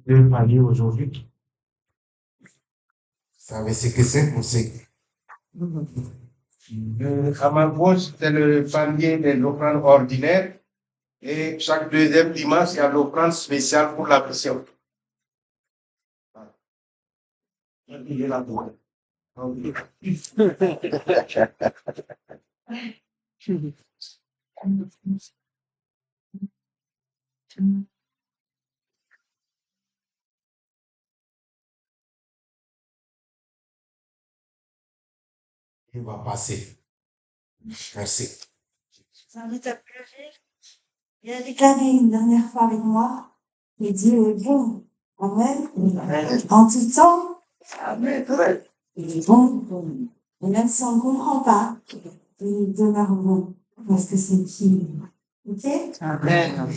de parler aujourd'hui. Vous savez ce que c'est pour ce à ma gauche, c'est le panier des offrandes ordinaires et chaque deuxième dimanche, il y a l'offrande spéciale pour la mission. Il est là pour il va passer. Merci. Ça vous a plu? Il a déclaré une dernière fois avec moi, et Dieu est bon. Amen. En tout temps, il est bon. Et même si on ne comprend pas, il demeure bon. Parce que c'est qui? Ok? Amen.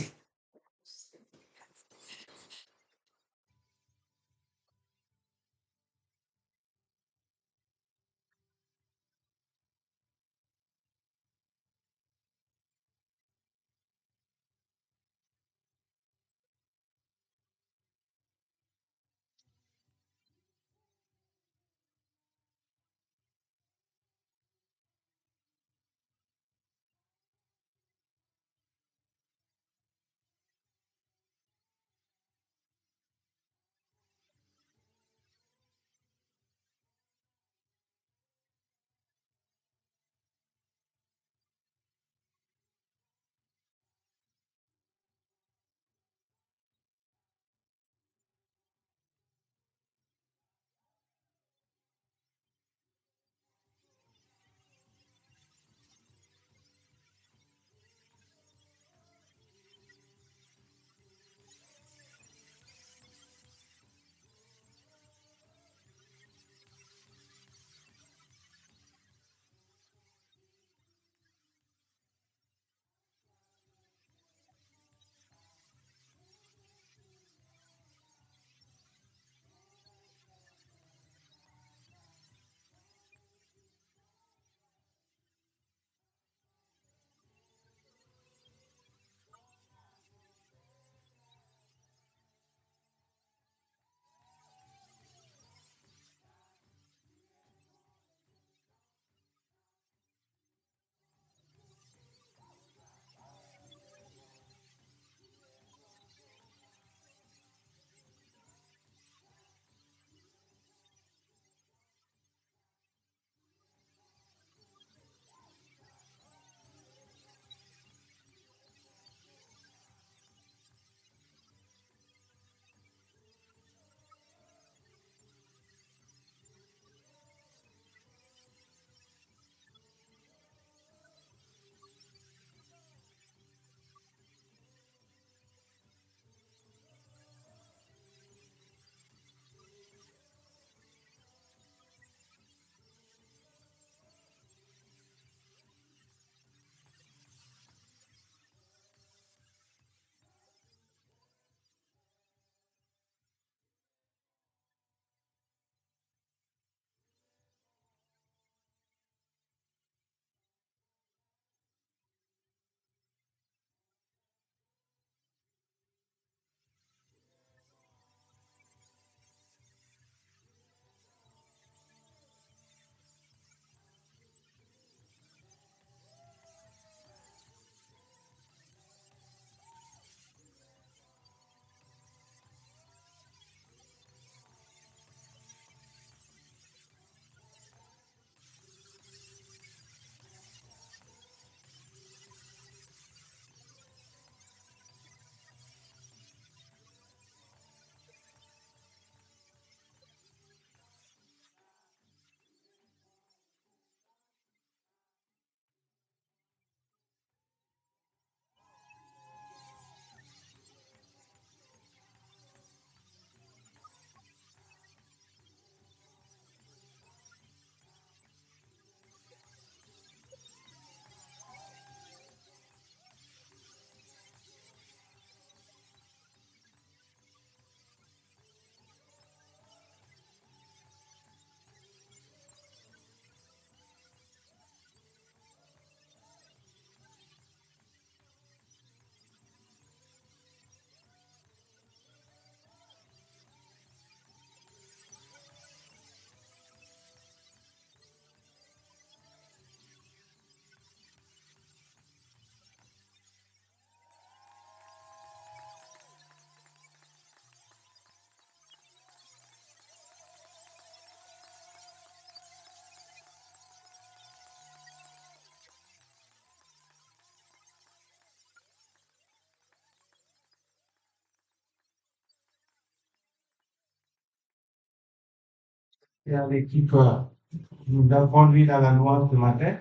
et à l'équipe qui nous a conduit dans la loi ce matin.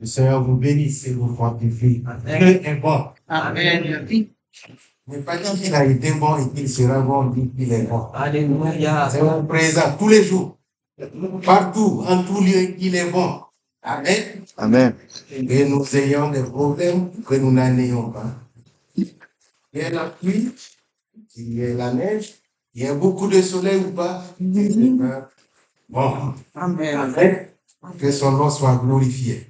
Le Seigneur vous bénisse et vous fortifie. Dieu est bon. Amen. Mais pas dit qu'il a été bon et qu'il sera bon, dit qu'il est bon. Alléluia. C'est mon présent tous les jours. Partout, en tout lieu, il est bon. Amen. Amen. Et nous ayons des problèmes que nous n'en ayons pas. Il y a la pluie, il y a la neige, il y a beaucoup de soleil ou pas. Bon. Amen. Amen. Que son nom soit glorifié.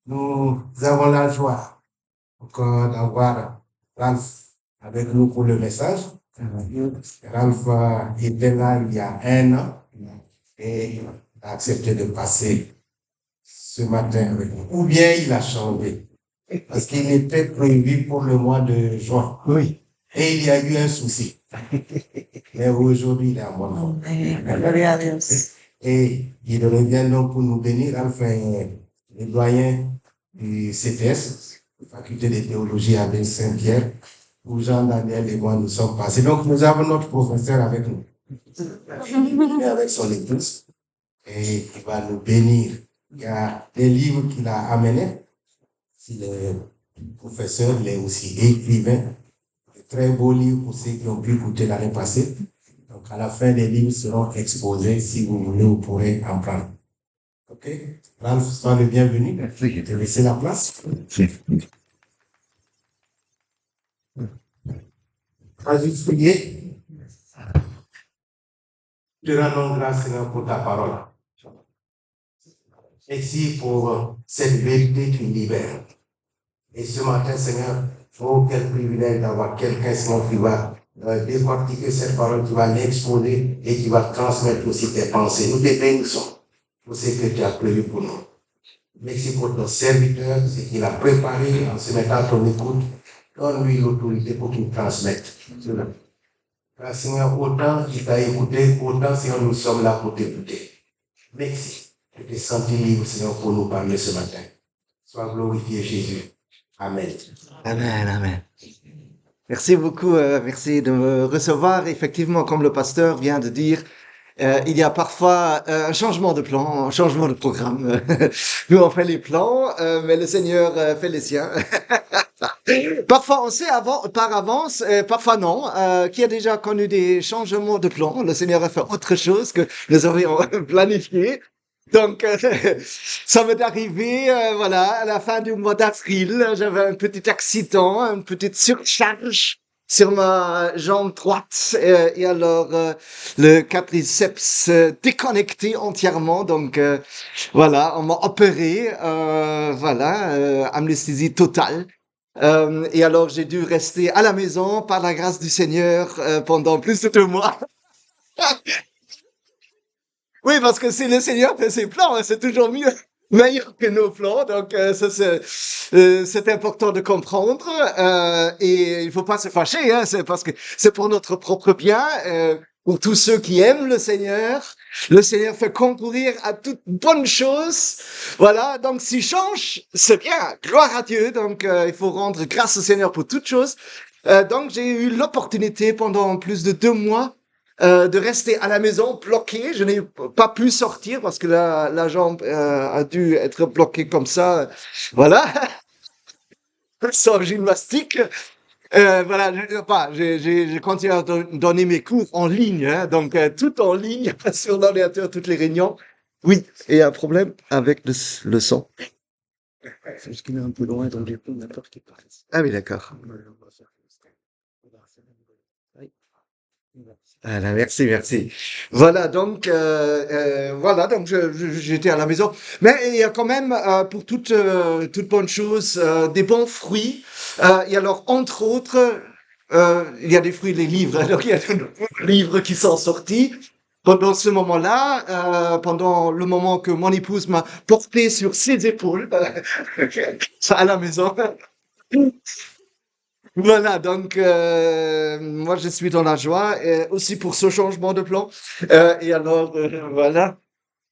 Nous avons la joie encore d'avoir Ralph avec nous pour le message. Ralph était là il y a 1 an et a accepté de passer ce matin avec nous. Ou bien il a changé parce qu'il était prévu pour le mois de juin. Oui. Et il y a eu un souci. Mais aujourd'hui, il est en bonne forme. Gloria a Dios. Et il revient donc pour nous bénir. Ralph est le doyen du CTS, Faculté de théologie à Saint-Pierre, où Jean-Daniel et moi nous sommes passés. Donc nous avons notre professeur avec nous, et avec son épouse, et il va nous bénir. Il y a des livres qu'il a amenés. Il est professeur, il est aussi écrivain. De très beaux livres pour ceux qui ont pu écouter l'année passée. Donc à la fin, les livres seront exposés. Si vous voulez, vous pourrez en prendre. OK? Ralph, sois le bienvenu. Merci. Je te laisser la place. Vas-y, prier. Je te rendons grâce, Seigneur, pour ta parole. Merci pour cette vérité qui libère. Et ce matin, Seigneur, oh, quel privilège d'avoir quelqu'un, Seigneur, qui va décortiquer cette parole, qui va l'exposer et qui va transmettre aussi tes pensées. Nous te bénissons pour ce que tu as prévu pour nous. Merci pour ton serviteur, ce qu'il a préparé en se mettant à ton écoute. Donne-lui l'autorité pour qu'il transmette cela. Car Seigneur, autant il t'a écouté, autant Seigneur, nous sommes là pour t'écouter. Merci de te sentir libre, Seigneur, pour nous parler ce matin. Sois glorifié, Jésus. Amen. Amen, amen. Merci beaucoup, merci de me recevoir. Effectivement, comme le pasteur vient de dire, il y a parfois un changement de plan, un changement de programme. Nous, on fait les plans, mais le Seigneur fait les siens. Parfois, on sait par avance, parfois non. Qui a déjà connu des changements de plan? Le Seigneur a fait autre chose que nous avions planifié. Donc, ça m'est arrivé, voilà, à la fin du mois d'avril, j'avais un petit accident, une petite surcharge sur ma jambe droite, et alors le quadriceps déconnecté entièrement. Donc, voilà, on m'a opéré, voilà, anesthésie totale. Et alors, j'ai dû rester à la maison par la grâce du Seigneur pendant plus de 2 mois. Oui, parce que si le Seigneur fait ses plans, c'est toujours mieux, meilleur que nos plans. Donc, ça, c'est important de comprendre. Et il faut pas se fâcher, hein, c'est parce que c'est pour notre propre bien. Pour tous ceux qui aiment le Seigneur fait concourir à toute bonne chose. Voilà, donc s'il change, c'est bien. Gloire à Dieu. Donc, il faut rendre grâce au Seigneur pour toutes choses. Donc, j'ai eu l'opportunité pendant plus de 2 mois de rester à la maison bloqué. Je n'ai pas pu sortir parce que la jambe a dû être bloquée comme ça. Voilà, sans gymnastique. Voilà, j'ai continué à donner mes cours en ligne, hein, donc tout en ligne sur l'ordinateur, toutes les réunions. Oui, et un problème avec le son. C'est juste qu'il est un peu loin, donc du coup, on a peur qu'il passe. Ah oui, d'accord. Voilà, merci. Voilà, donc j'étais à la maison. Mais il y a quand même pour toute bonne chose des bons fruits. Et alors, entre autres, il y a des fruits, les livres. Alors, il y a des livres qui sont sortis. Pendant ce moment-là, pendant le moment que mon épouse m'a porté sur ses épaules à la maison. Voilà, donc moi je suis dans la joie aussi pour ce changement de plan. Et alors voilà.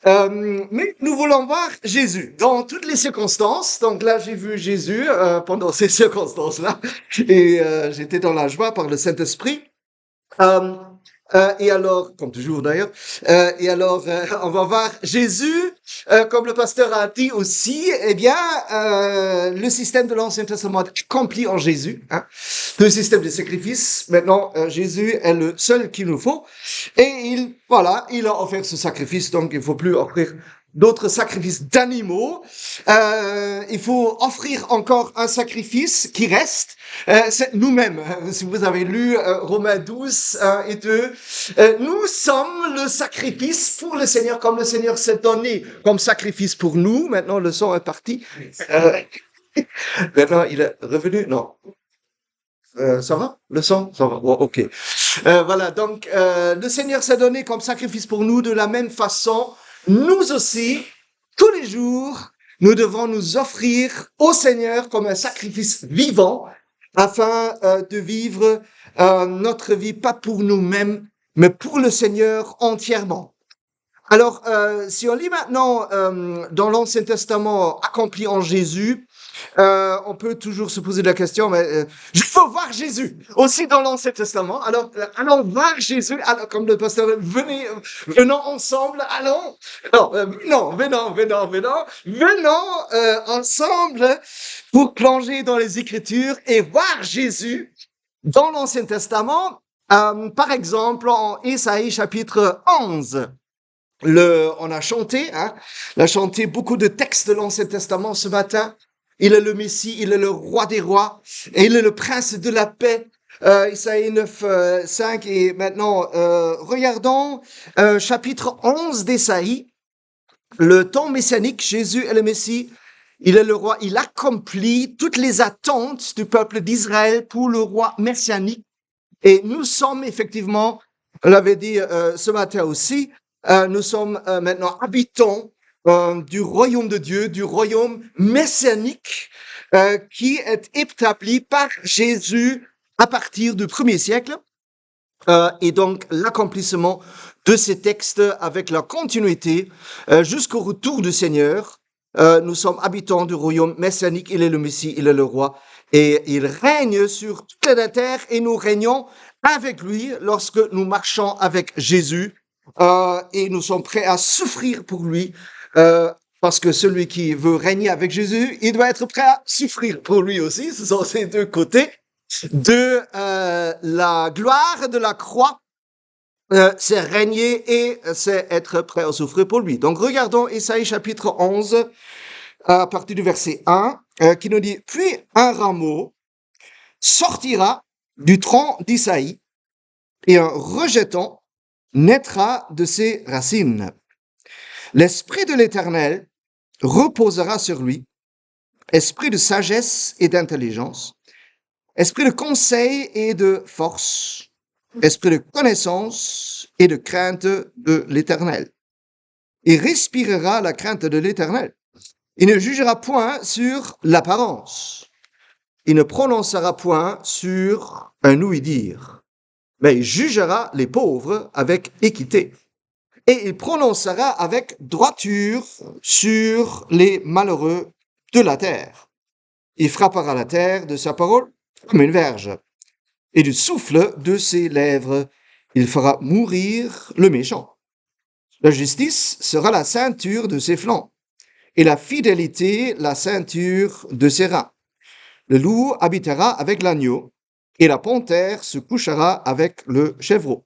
Mais nous voulons voir Jésus dans toutes les circonstances. Donc là, j'ai vu Jésus pendant ces circonstances-là et j'étais dans la joie par le Saint-Esprit. Et alors, comme toujours d'ailleurs, on va voir Jésus, comme le pasteur a dit aussi, eh bien, le système de l'Ancien Testament est accompli en Jésus. Hein. Le système de sacrifice, maintenant, Jésus est le seul qu'il nous faut. Et il a offert ce sacrifice, donc il ne faut plus offrir d'autres sacrifices d'animaux. Il faut offrir encore un sacrifice qui reste, c'est nous-mêmes. Si vous avez lu Romains 12, 1 et 2, nous sommes le sacrifice pour le Seigneur, comme le Seigneur s'est donné comme sacrifice pour nous. Maintenant, le sang est parti. Maintenant, il est revenu. Non. Ça va? Le sang? Ça va. Bon, ok. Voilà, donc le Seigneur s'est donné comme sacrifice pour nous de la même façon. Nous aussi, tous les jours, nous devons nous offrir au Seigneur comme un sacrifice vivant afin de vivre notre vie, pas pour nous-mêmes, mais pour le Seigneur entièrement. Alors, si on lit maintenant dans l'Ancien Testament accompli en Jésus, on peut toujours se poser la question, mais je veux voir Jésus aussi dans l'Ancien Testament. Alors, allons voir Jésus. Alors, comme le pasteur, venons ensemble. Allons. Non, venons ensemble pour plonger dans les Écritures et voir Jésus dans l'Ancien Testament. Par exemple, en Ésaïe chapitre 11. On a chanté, on a chanté beaucoup de textes de l'Ancien Testament ce matin. Il est le Messie, il est le roi des rois, et il est le prince de la paix. Isaïe 9, 5, et maintenant, regardons chapitre 11 d'Ésaïe. Le temps messianique, Jésus est le Messie, il est le roi, il accomplit toutes les attentes du peuple d'Israël pour le roi messianique. Et nous sommes effectivement, on l'avait dit ce matin aussi, nous sommes maintenant habitants du royaume de Dieu, du royaume messianique qui est établi par Jésus à partir du 1er siècle. Et donc l'accomplissement de ces textes avec la continuité jusqu'au retour du Seigneur. Nous sommes habitants du royaume messianique, il est le Messie, il est le roi, et il règne sur toute la terre, et nous régnons avec lui lorsque nous marchons avec Jésus, et nous sommes prêts à souffrir pour lui, parce que celui qui veut régner avec Jésus, il doit être prêt à souffrir pour lui aussi. Ce sont ces deux côtés de la gloire de la croix. C'est régner et c'est être prêt à souffrir pour lui. Donc regardons Ésaïe chapitre 11 à partir du verset 1 qui nous dit « Puis un rameau sortira du tronc d'Isaïe et un rejeton naîtra de ses racines. L'esprit de l'Éternel reposera sur lui, esprit de sagesse et d'intelligence, esprit de conseil et de force, esprit de connaissance et de crainte de l'Éternel. Il respirera la crainte de l'Éternel. Il ne jugera point sur l'apparence. Il ne prononcera point sur un ouï-dire, mais il jugera les pauvres avec équité. Et il prononcera avec droiture sur les malheureux de la terre. Il frappera la terre de sa parole comme une verge, et du souffle de ses lèvres, il fera mourir le méchant. La justice sera la ceinture de ses flancs, et la fidélité la ceinture de ses reins. Le loup habitera avec l'agneau, et la panthère se couchera avec le chevreau.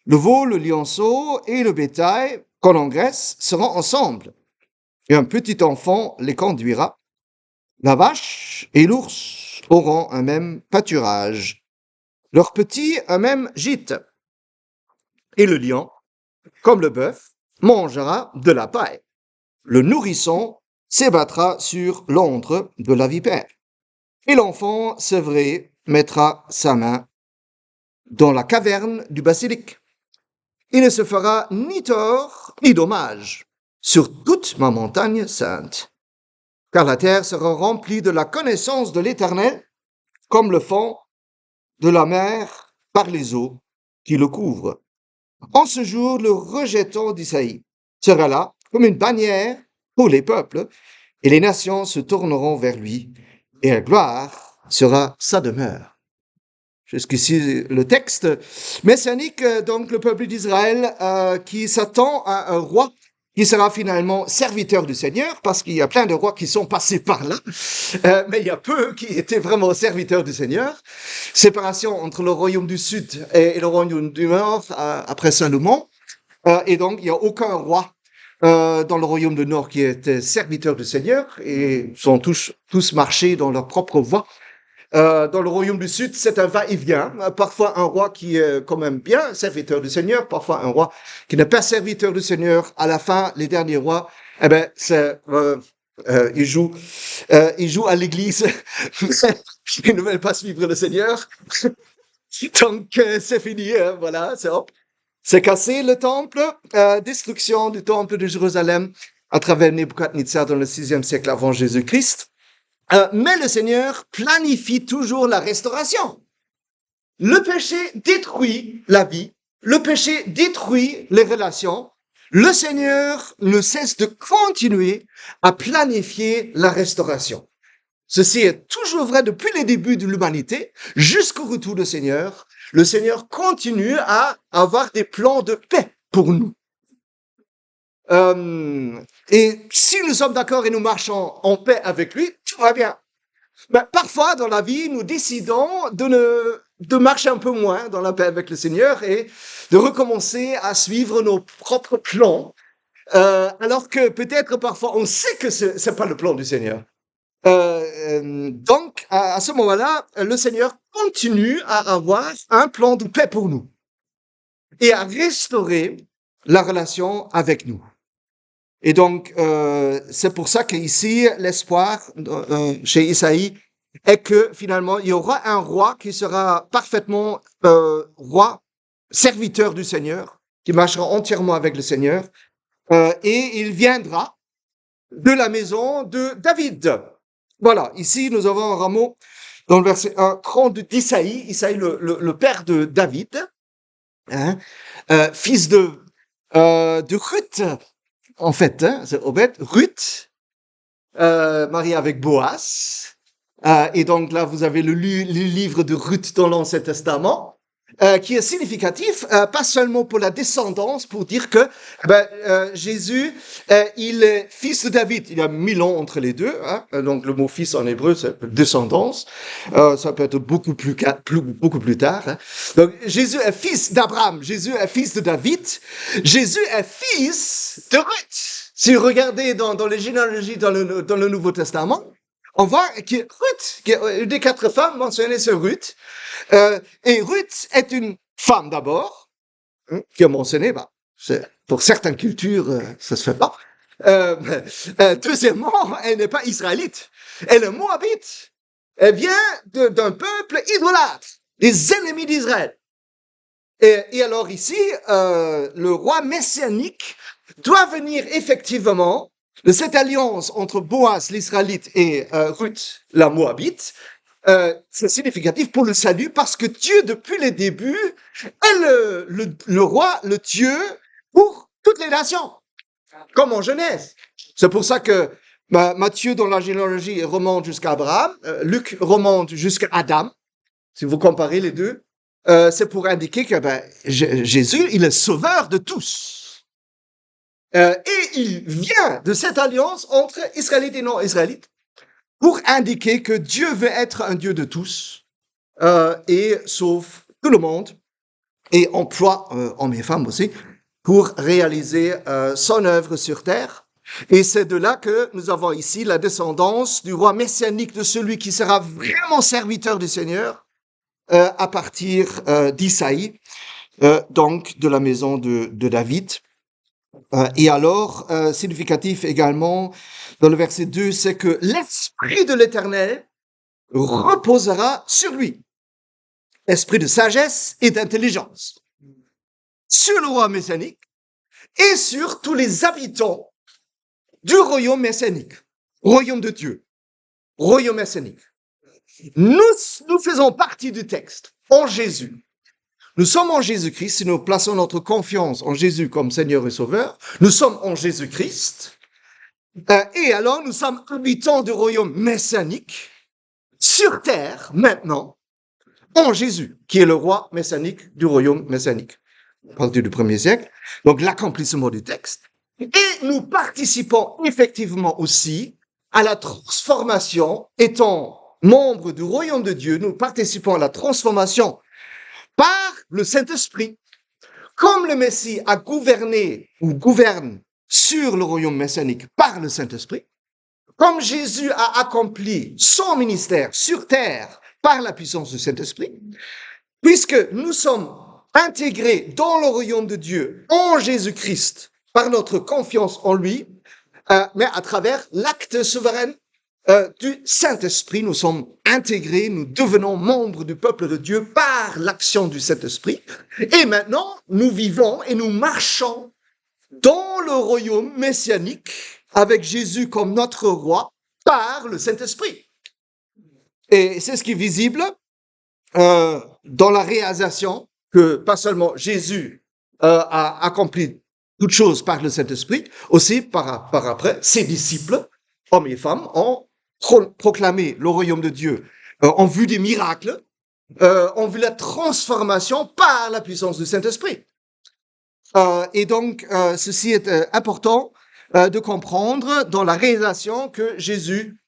Le veau, le lionceau et le bétail qu'on engraisse seront ensemble, et un petit enfant les conduira. La vache et l'ours auront un même pâturage, leurs petits un même gîte. Et le lion, comme le bœuf, mangera de la paille. Le nourrisson s'ébattra sur l'antre de la vipère. Et l'enfant sevré mettra sa main dans la caverne du basilic. Il ne se fera ni tort ni dommage sur toute ma montagne sainte, car la terre sera remplie de la connaissance de l'Éternel, comme le fond de la mer par les eaux qui le couvrent. En ce jour, le rejeton d'Isaïe sera là comme une bannière pour les peuples, et les nations se tourneront vers lui, et la gloire sera sa demeure. Jusqu'ici, le texte messianique, donc le peuple d'Israël qui s'attend à un roi qui sera finalement serviteur du Seigneur, parce qu'il y a plein de rois qui sont passés par là, mais il y a peu qui étaient vraiment serviteurs du Seigneur. Séparation entre le royaume du Sud et le royaume du Nord après Salomon, et donc il n'y a aucun roi dans le royaume du Nord qui était serviteur du Seigneur, et sont tous marchés dans leur propre voie. Dans le royaume du Sud, c'est un va-et-vient. Parfois un roi qui est quand même bien serviteur du Seigneur, parfois un roi qui n'est pas serviteur du Seigneur. À la fin, les derniers rois, eh ben, ils jouent à l'église. Ils ne veulent pas suivre le Seigneur. Donc, c'est fini, hein, voilà, c'est hop. C'est cassé le temple, destruction du temple de Jérusalem à travers Nebuchadnezzar dans le 6e siècle avant Jésus-Christ. Mais le Seigneur planifie toujours la restauration. Le péché détruit la vie, le péché détruit les relations. Le Seigneur ne cesse de continuer à planifier la restauration. Ceci est toujours vrai depuis les débuts de l'humanité jusqu'au retour du Seigneur. Le Seigneur continue à avoir des plans de paix pour nous. Et si nous sommes d'accord et nous marchons en paix avec lui, tout va bien. Mais parfois, dans la vie, nous décidons de marcher un peu moins dans la paix avec le Seigneur et de recommencer à suivre nos propres plans, alors que peut-être parfois on sait que c'est pas le plan du Seigneur. Donc, à ce moment-là, le Seigneur continue à avoir un plan de paix pour nous et à restaurer la relation avec nous. Et donc, c'est pour ça qu'ici, l'espoir chez Isaïe est que finalement, il y aura un roi qui sera parfaitement roi, serviteur du Seigneur, qui marchera entièrement avec le Seigneur, et il viendra de la maison de David. Voilà, ici, nous avons un rameau dans le verset 1, d'Isaïe, Isaïe le père de David, hein, fils de Ruth, en fait, hein, c'est Obed, Ruth, mariée avec Boaz. Et donc là, vous avez le livre de Ruth dans l'Ancien Testament, qui est significatif, pas seulement pour la descendance, pour dire que Jésus, il est fils de David. Il y a 1000 ans entre les deux. Hein, donc le mot fils en hébreu, c'est descendance. Ça peut être beaucoup plus tard. Hein. Donc Jésus est fils d'Abraham. Jésus est fils de David. Jésus est fils de Ruth. Si vous regardez dans les généalogies dans le Nouveau Testament, on voit que Ruth, des 4 femmes mentionnées, c'est Ruth. Et Ruth est une femme d'abord, hein, qui est mentionnée, pour certaines cultures, ça se fait pas. Deuxièmement, elle n'est pas israélite. Elle est moabite. Elle vient d'un peuple idolâtre, des ennemis d'Israël. Et alors ici, le roi messianique doit venir effectivement de cette alliance entre Boaz, l'Israélite, et Ruth, la Moabite. C'est significatif pour le salut parce que Dieu, depuis les débuts, est le roi, le Dieu pour toutes les nations, comme en Genèse. C'est pour ça que Matthieu, dans la généalogie, remonte jusqu'à Abraham, Luc remonte jusqu'à Adam. Si vous comparez les deux, c'est pour indiquer que Jésus, il est sauveur de tous. Et il vient de cette alliance entre Israélites et non-Israélites pour indiquer que Dieu veut être un Dieu de tous et sauve tout le monde et emploie hommes et femmes aussi pour réaliser son œuvre sur terre. Et c'est de là que nous avons ici la descendance du roi messianique, de celui qui sera vraiment serviteur du Seigneur à partir d'Isaïe, donc de la maison de David. Et alors, significatif également, dans le verset 2, c'est que l'Esprit de l'Éternel reposera sur lui. Esprit de sagesse et d'intelligence. Sur le roi messianique et sur tous les habitants du royaume messianique. Royaume de Dieu. Royaume messianique. Nous faisons partie du texte en Jésus. Nous sommes en Jésus-Christ, si nous plaçons notre confiance en Jésus comme Seigneur et Sauveur, nous sommes en Jésus-Christ, et alors nous sommes habitants du royaume messianique, sur terre, maintenant, en Jésus, qui est le roi messianique du royaume messianique, à partir du 1er siècle. Donc, l'accomplissement du texte. Et nous participons effectivement aussi à la transformation, étant membres du royaume de Dieu, nous participons à la transformation par le Saint-Esprit. Comme le Messie a gouverné ou gouverne sur le royaume messianique par le Saint-Esprit, comme Jésus a accompli son ministère sur terre par la puissance du Saint-Esprit, puisque nous sommes intégrés dans le royaume de Dieu en Jésus-Christ par notre confiance en lui, mais à travers l'acte souverain du Saint-Esprit, nous sommes intégrés, nous devenons membres du peuple de Dieu par l'action du Saint-Esprit. Et maintenant, nous vivons et nous marchons dans le royaume messianique avec Jésus comme notre roi par le Saint-Esprit. Et c'est ce qui est visible dans la réalisation que pas seulement Jésus a accompli toutes choses par le Saint-Esprit, aussi par après, ses disciples, hommes et femmes, ont proclamé le royaume de Dieu en vue des miracles, en vue de la transformation par la puissance du Saint-Esprit. Et donc, ceci est important de comprendre dans la réalisation que Jésus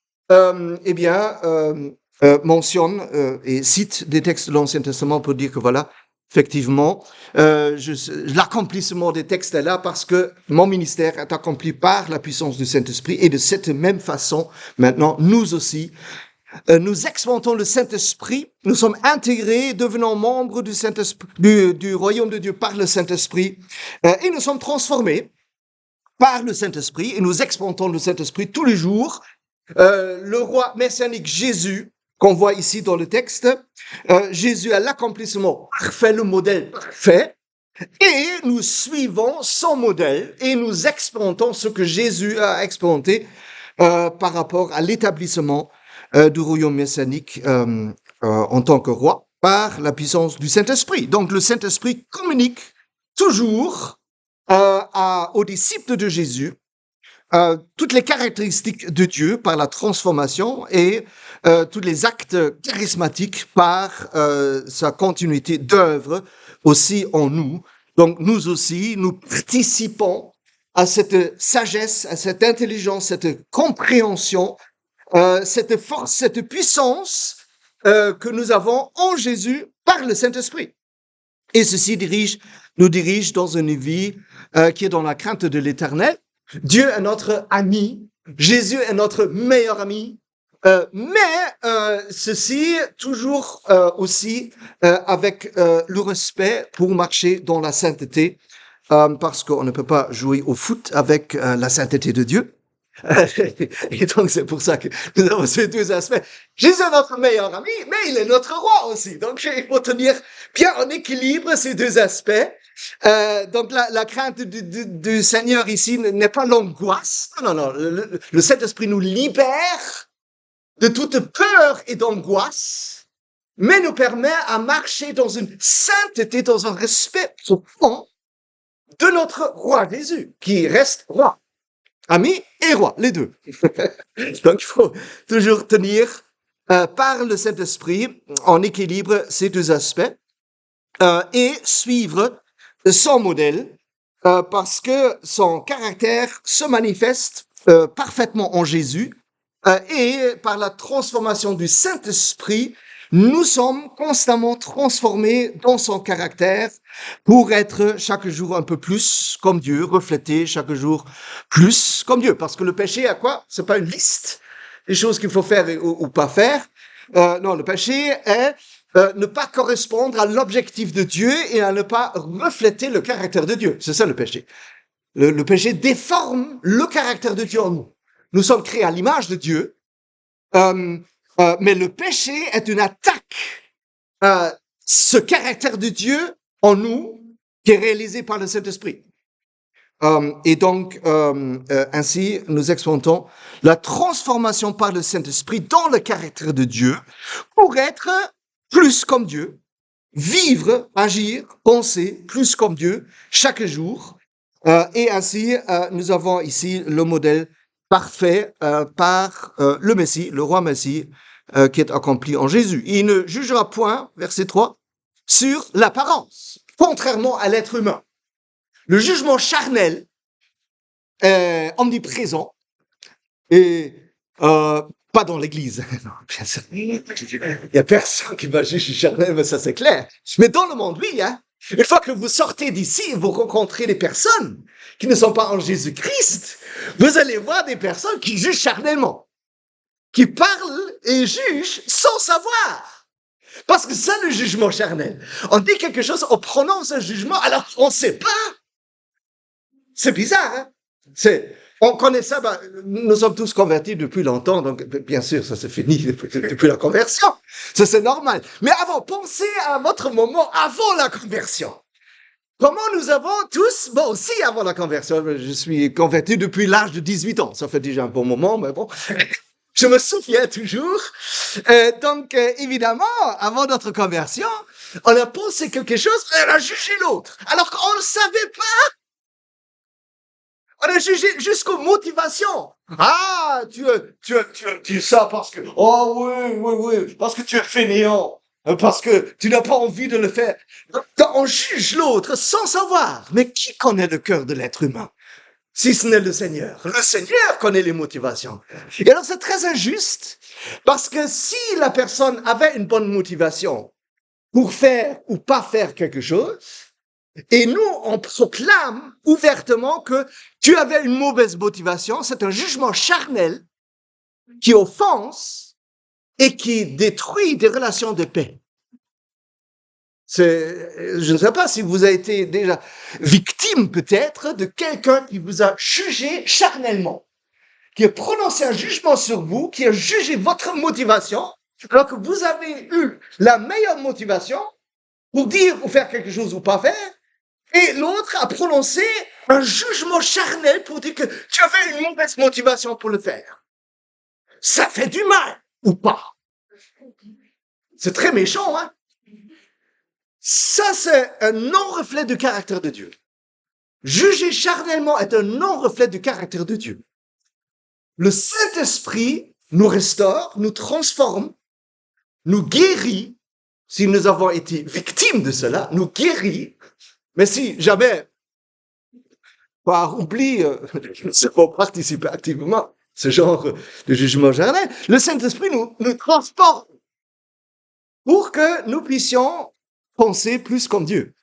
mentionne et cite des textes de l'Ancien Testament pour dire que voilà, effectivement, l'accomplissement des textes est là parce que mon ministère est accompli par la puissance du Saint-Esprit et de cette même façon, maintenant, nous aussi, nous expérimentons le Saint-Esprit, nous sommes intégrés, devenons membres du Saint-Esprit, du royaume de Dieu par le Saint-Esprit, et nous sommes transformés par le Saint-Esprit et nous expérimentons le Saint-Esprit tous les jours. Le roi messianique Jésus, qu'on voit ici dans le texte, Jésus a l'accomplissement parfait, le modèle parfait, et nous suivons son modèle et nous expérimentons ce que Jésus a expérimenté par rapport à l'établissement du royaume messianique en tant que roi par la puissance du Saint-Esprit. Donc le Saint-Esprit communique toujours aux disciples de Jésus toutes les caractéristiques de Dieu par la transformation et tous les actes charismatiques par sa continuité d'œuvre aussi en nous. Donc nous aussi, nous participons à cette sagesse, à cette intelligence, cette compréhension, cette force, cette puissance que nous avons en Jésus par le Saint-Esprit. Et ceci nous dirige dans une vie qui est dans la crainte de l'Éternel. Dieu est notre ami, Jésus est notre meilleur ami, mais ceci toujours aussi avec le respect pour marcher dans la sainteté, parce qu'on ne peut pas jouer au foot avec la sainteté de Dieu. Et donc c'est pour ça que nous avons ces deux aspects. Jésus est notre meilleur ami, mais il est notre roi aussi. Donc il faut tenir bien en équilibre ces deux aspects. Donc la crainte du Seigneur ici n'est pas l'angoisse. Non. Le Saint-Esprit nous libère de toute peur et d'angoisse, mais nous permet à marcher dans une sainteté, dans un respect profond de notre roi Jésus, qui reste roi. Ami et roi, les deux. Donc, il faut toujours tenir par le Saint-Esprit en équilibre ces deux aspects et suivre son modèle parce que son caractère se manifeste parfaitement en Jésus et par la transformation du Saint-Esprit, nous sommes constamment transformés dans son caractère pour être chaque jour un peu plus comme Dieu, refléter chaque jour plus comme Dieu. Parce que le péché, à quoi? C'est pas une liste des choses qu'il faut faire ou pas faire. Non, le péché est ne pas correspondre à l'objectif de Dieu et à ne pas refléter le caractère de Dieu. C'est ça le péché. Le péché déforme le caractère de Dieu en nous. Nous sommes créés à l'image de Dieu. Mais le péché est une attaque à ce caractère de Dieu en nous qui est réalisé par le Saint-Esprit. Et donc, ainsi, nous expérimentons la transformation par le Saint-Esprit dans le caractère de Dieu pour être plus comme Dieu, vivre, agir, penser plus comme Dieu chaque jour. Et ainsi, nous avons ici le modèle parfait par le Messie, le roi Messie, qui est accompli en Jésus. Il ne jugera point, verset 3, sur l'apparence, contrairement à l'être humain. Le jugement charnel est omniprésent et pas dans l'Église. Non, bien sûr. Il n'y a personne qui va juger charnel, mais ça c'est clair. Mais dans le monde, oui. Hein. Une fois que vous sortez d'ici et vous rencontrez des personnes qui ne sont pas en Jésus-Christ, vous allez voir des personnes qui jugent charnellement, qui parlent et jugent sans savoir. Parce que c'est le jugement charnel. On dit quelque chose, on prononce un jugement alors qu'on ne sait pas. C'est bizarre, hein? On connaît ça, nous sommes tous convertis depuis longtemps, donc bien sûr, ça c'est fini depuis la conversion. Ça c'est normal. Mais avant, pensez à votre moment avant la conversion. Comment nous avons tous, bon aussi avant la conversion, je suis converti depuis l'âge de 18 ans, ça fait déjà un bon moment, mais bon, je me souviens toujours. Donc évidemment, avant notre conversion, on a pensé quelque chose et on a jugé l'autre, alors qu'on ne savait pas. On a jugé jusqu'aux motivations. Ah, tu dis ça parce que, oh oui, parce que tu es fainéant, parce que tu n'as pas envie de le faire. On juge l'autre sans savoir. Mais qui connaît le cœur de l'être humain? Si ce n'est le Seigneur. Le Seigneur connaît les motivations. Et alors c'est très injuste, parce que si la personne avait une bonne motivation pour faire ou pas faire quelque chose, et nous, on proclame ouvertement que tu avais une mauvaise motivation, c'est un jugement charnel qui offense et qui détruit des relations de paix. Je ne sais pas si vous avez été déjà victime peut-être de quelqu'un qui vous a jugé charnellement, qui a prononcé un jugement sur vous, qui a jugé votre motivation, alors que vous avez eu la meilleure motivation pour dire ou faire quelque chose ou pas faire, et l'autre a prononcé un jugement charnel pour dire que tu avais une mauvaise motivation pour le faire. Ça fait du mal, ou pas? C'est très méchant, hein? Ça, c'est un non-reflet du caractère de Dieu. Juger charnellement est un non-reflet du caractère de Dieu. Le Saint-Esprit nous restaure, nous transforme, nous guérit. Si nous avons été victimes de cela, nous guérit. Mais si jamais, par oubli, nous avons participé activement à ce genre de jugement charnel, le Saint-Esprit nous transforme pour que nous puissions penser plus comme Dieu,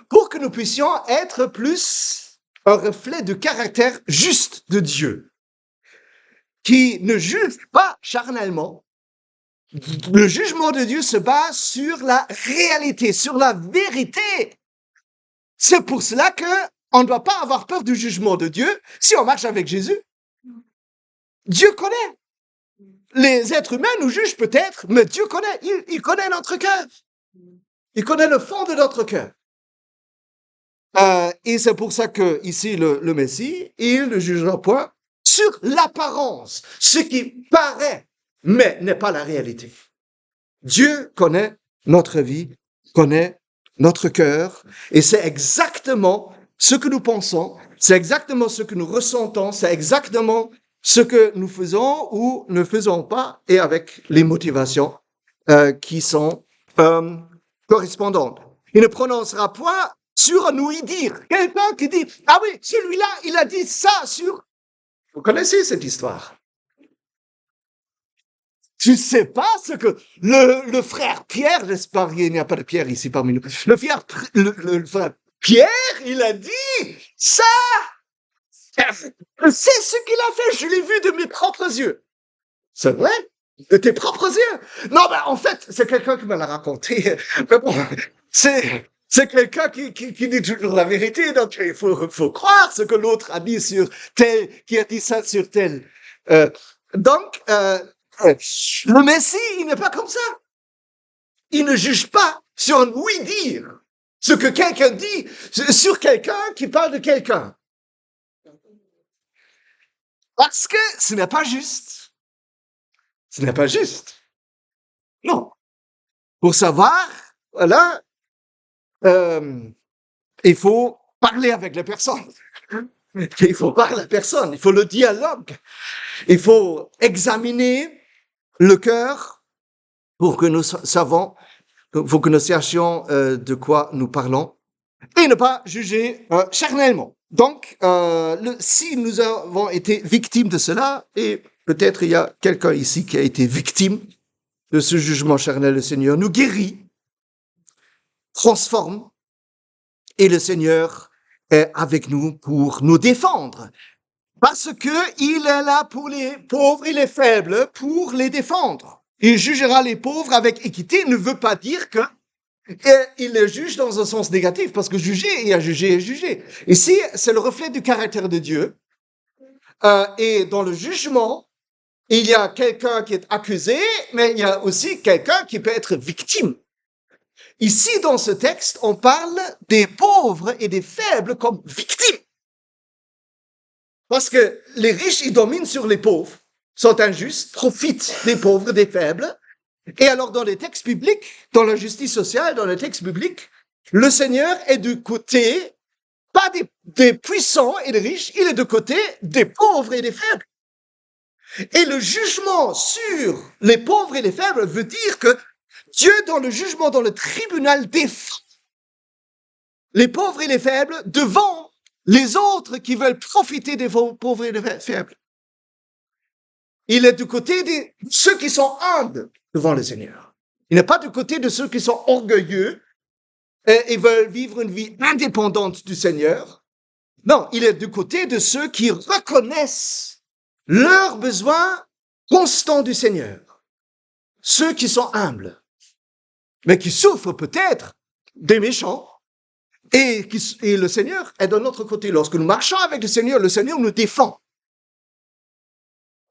pour que nous puissions être plus un reflet du caractère juste de Dieu, qui ne juge pas charnellement. Le jugement de Dieu se base sur la réalité, sur la vérité. C'est pour cela qu'on ne doit pas avoir peur du jugement de Dieu si on marche avec Jésus. Dieu connaît. Les êtres humains nous jugent peut-être, mais Dieu connaît. Il connaît notre cœur. Il connaît le fond de notre cœur. Et c'est pour ça que ici le Messie, il ne jugera point sur l'apparence, ce qui paraît, mais n'est pas la réalité. Dieu connaît notre vie, connaît notre cœur, et c'est exactement ce que nous pensons, c'est exactement ce que nous ressentons, c'est exactement ce que nous faisons ou ne faisons pas, et avec les motivations qui sont correspondantes. Il ne prononcera point sur nous y dire. Quelqu'un qui dit, ah oui, celui-là, il a dit ça sur... Vous connaissez cette histoire? Tu ne sais pas ce que le frère Pierre, j'espère qu'il n'y a pas de Pierre ici parmi nous, le frère Pierre, il a dit ça. Je sais ce qu'il a fait, je l'ai vu de mes propres yeux. C'est vrai? De tes propres yeux? Non, ben en fait, c'est quelqu'un qui me l'a raconté. Mais bon, c'est quelqu'un qui dit toujours la vérité, donc il faut croire ce que l'autre a dit sur tel, qui a dit ça sur tel. Donc, le Messie, il n'est pas comme ça. Il ne juge pas sur un oui-dire ce que quelqu'un dit sur quelqu'un qui parle de quelqu'un. Parce que ce n'est pas juste. Ce n'est pas juste. Non. Pour savoir, voilà, il faut parler avec la personne. Il faut parler à la personne. Il faut le dialogue. Il faut examiner le cœur pour que nous sachions de quoi nous parlons et ne pas juger charnellement. Donc, si nous avons été victimes de cela, et peut-être il y a quelqu'un ici qui a été victime de ce jugement charnel, le Seigneur nous guérit, transforme, et le Seigneur est avec nous pour nous défendre. Parce qu'il est là pour les pauvres et les faibles, pour les défendre. Il jugera les pauvres avec équité, ne veut pas dire que il les juge dans un sens négatif, parce que juger, il y a juger et juger. Ici, c'est le reflet du caractère de Dieu. Et dans le jugement, il y a quelqu'un qui est accusé, mais il y a aussi quelqu'un qui peut être victime. Ici, dans ce texte, on parle des pauvres et des faibles comme victimes. Parce que les riches, ils dominent sur les pauvres, sont injustes, profitent des pauvres, des faibles. Et alors, dans les textes bibliques, dans la justice sociale, dans les textes bibliques, le Seigneur est du côté, pas des puissants et des riches, il est du côté des pauvres et des faibles. Et le jugement sur les pauvres et les faibles veut dire que Dieu, dans le jugement, dans le tribunal, défend les pauvres et les faibles devant les autres qui veulent profiter des pauvres et des faibles. Il est du côté de ceux qui sont humbles devant le Seigneur. Il n'est pas du côté de ceux qui sont orgueilleux et veulent vivre une vie indépendante du Seigneur. Non, il est du côté de ceux qui reconnaissent leurs besoins constants du Seigneur. Ceux qui sont humbles, mais qui souffrent peut-être des méchants. Et le Seigneur est de notre côté. Lorsque nous marchons avec le Seigneur nous défend.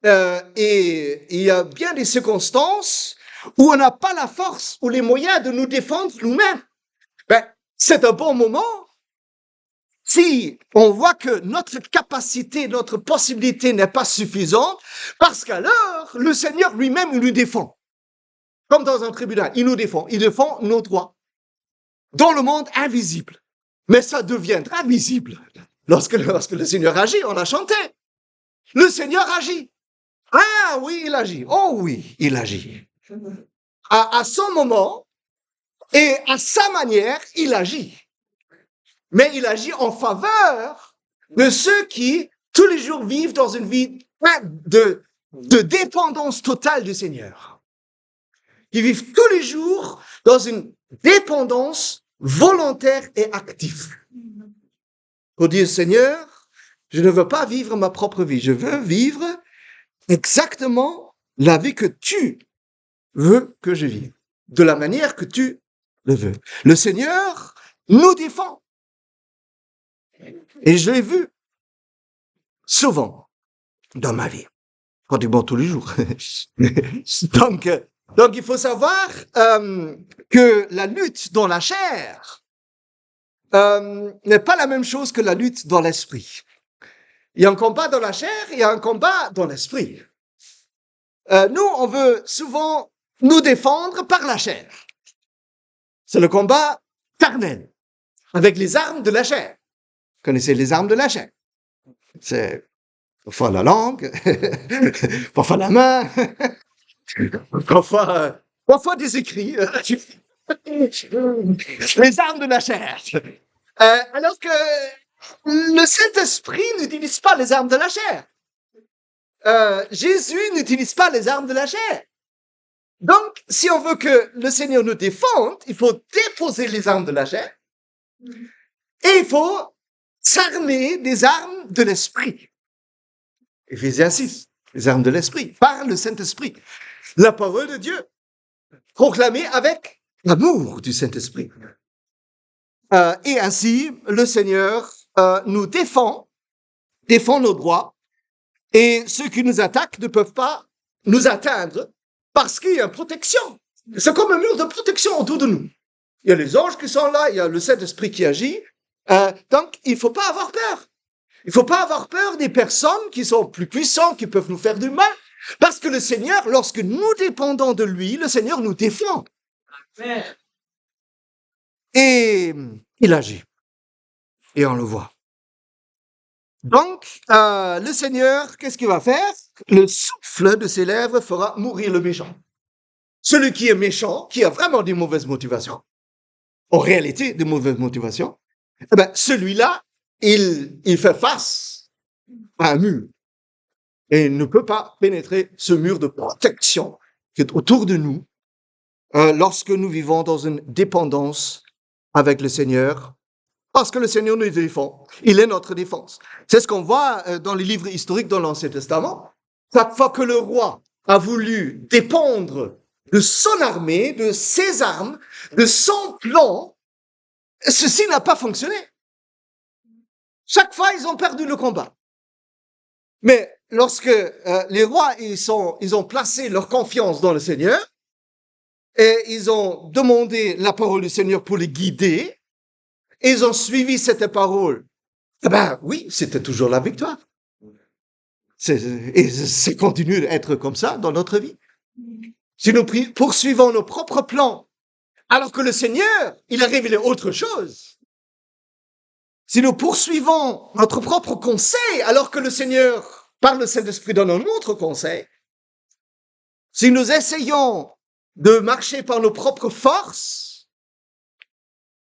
Et il y a bien des circonstances où on n'a pas la force ou les moyens de nous défendre nous-mêmes. C'est un bon moment si on voit que notre capacité, notre possibilité n'est pas suffisante, parce qu'alors le Seigneur lui-même il nous défend. Comme dans un tribunal, il nous défend. Il défend nos droits dans le monde invisible. Mais ça deviendra visible lorsque le Seigneur agit. On a chanté. Le Seigneur agit. Ah oui, il agit. Oh oui, il agit. À son moment et à sa manière, il agit. Mais il agit en faveur de ceux qui, tous les jours, vivent dans une vie de dépendance totale du Seigneur. Qui vivent tous les jours dans une dépendance volontaire et active. Pour dire, Seigneur, je ne veux pas vivre ma propre vie. Je veux vivre exactement la vie que tu veux que je vive. De la manière que tu le veux. Le Seigneur nous défend. Et je l'ai vu souvent dans ma vie. Pratiquement tous les jours. Donc, il faut savoir que la lutte dans la chair n'est pas la même chose que la lutte dans l'esprit. Il y a un combat dans la chair, il y a un combat dans l'esprit. Nous, on veut souvent nous défendre par la chair. C'est le combat charnel, avec les armes de la chair. Vous connaissez les armes de la chair? C'est parfois la langue, parfois la main, parfois des écrits. Les armes de la chair. Alors que le Saint-Esprit n'utilise pas les armes de la chair. Jésus n'utilise pas les armes de la chair. Donc, si on veut que le Seigneur nous défende, il faut déposer les armes de la chair et il faut s'armer des armes de l'Esprit. Éphésiens 6, les armes de l'Esprit, par le Saint-Esprit. La parole de Dieu, proclamée avec l'amour du Saint-Esprit. Et ainsi, le Seigneur nous défend nos droits, et ceux qui nous attaquent ne peuvent pas nous atteindre parce qu'il y a une protection. C'est comme un mur de protection autour de nous. Il y a les anges qui sont là, il y a le Saint-Esprit qui agit. Donc, il ne faut pas avoir peur. Il ne faut pas avoir peur des personnes qui sont plus puissantes, qui peuvent nous faire du mal. Parce que le Seigneur, lorsque nous dépendons de lui, le Seigneur nous défend. Amen. Et il agit. Et on le voit. Donc, le Seigneur, qu'est-ce qu'il va faire? Le souffle de ses lèvres fera mourir le méchant. Celui qui est méchant, qui a vraiment des mauvaises motivations, en réalité des mauvaises motivations, eh ben, celui-là, il fait face à un mur. Et il ne peut pas pénétrer ce mur de protection qui est autour de nous lorsque nous vivons dans une dépendance avec le Seigneur, parce que le Seigneur nous défend. Il est notre défense. C'est ce qu'on voit dans les livres historiques dans l'Ancien Testament. Chaque fois que le roi a voulu dépendre de son armée, de ses armes, de son plan, ceci n'a pas fonctionné. Chaque fois, ils ont perdu le combat. Mais lorsque les rois, ils ont placé leur confiance dans le Seigneur, et ils ont demandé la parole du Seigneur pour les guider, et ils ont suivi cette parole, eh ben oui, c'était toujours la victoire. Et ça continue d'être comme ça dans notre vie. Si nous poursuivons nos propres plans, alors que le Seigneur, il a révélé autre chose. Si nous poursuivons notre propre conseil, alors que le Seigneur, par le Saint-Esprit, donne un autre conseil, si nous essayons de marcher par nos propres forces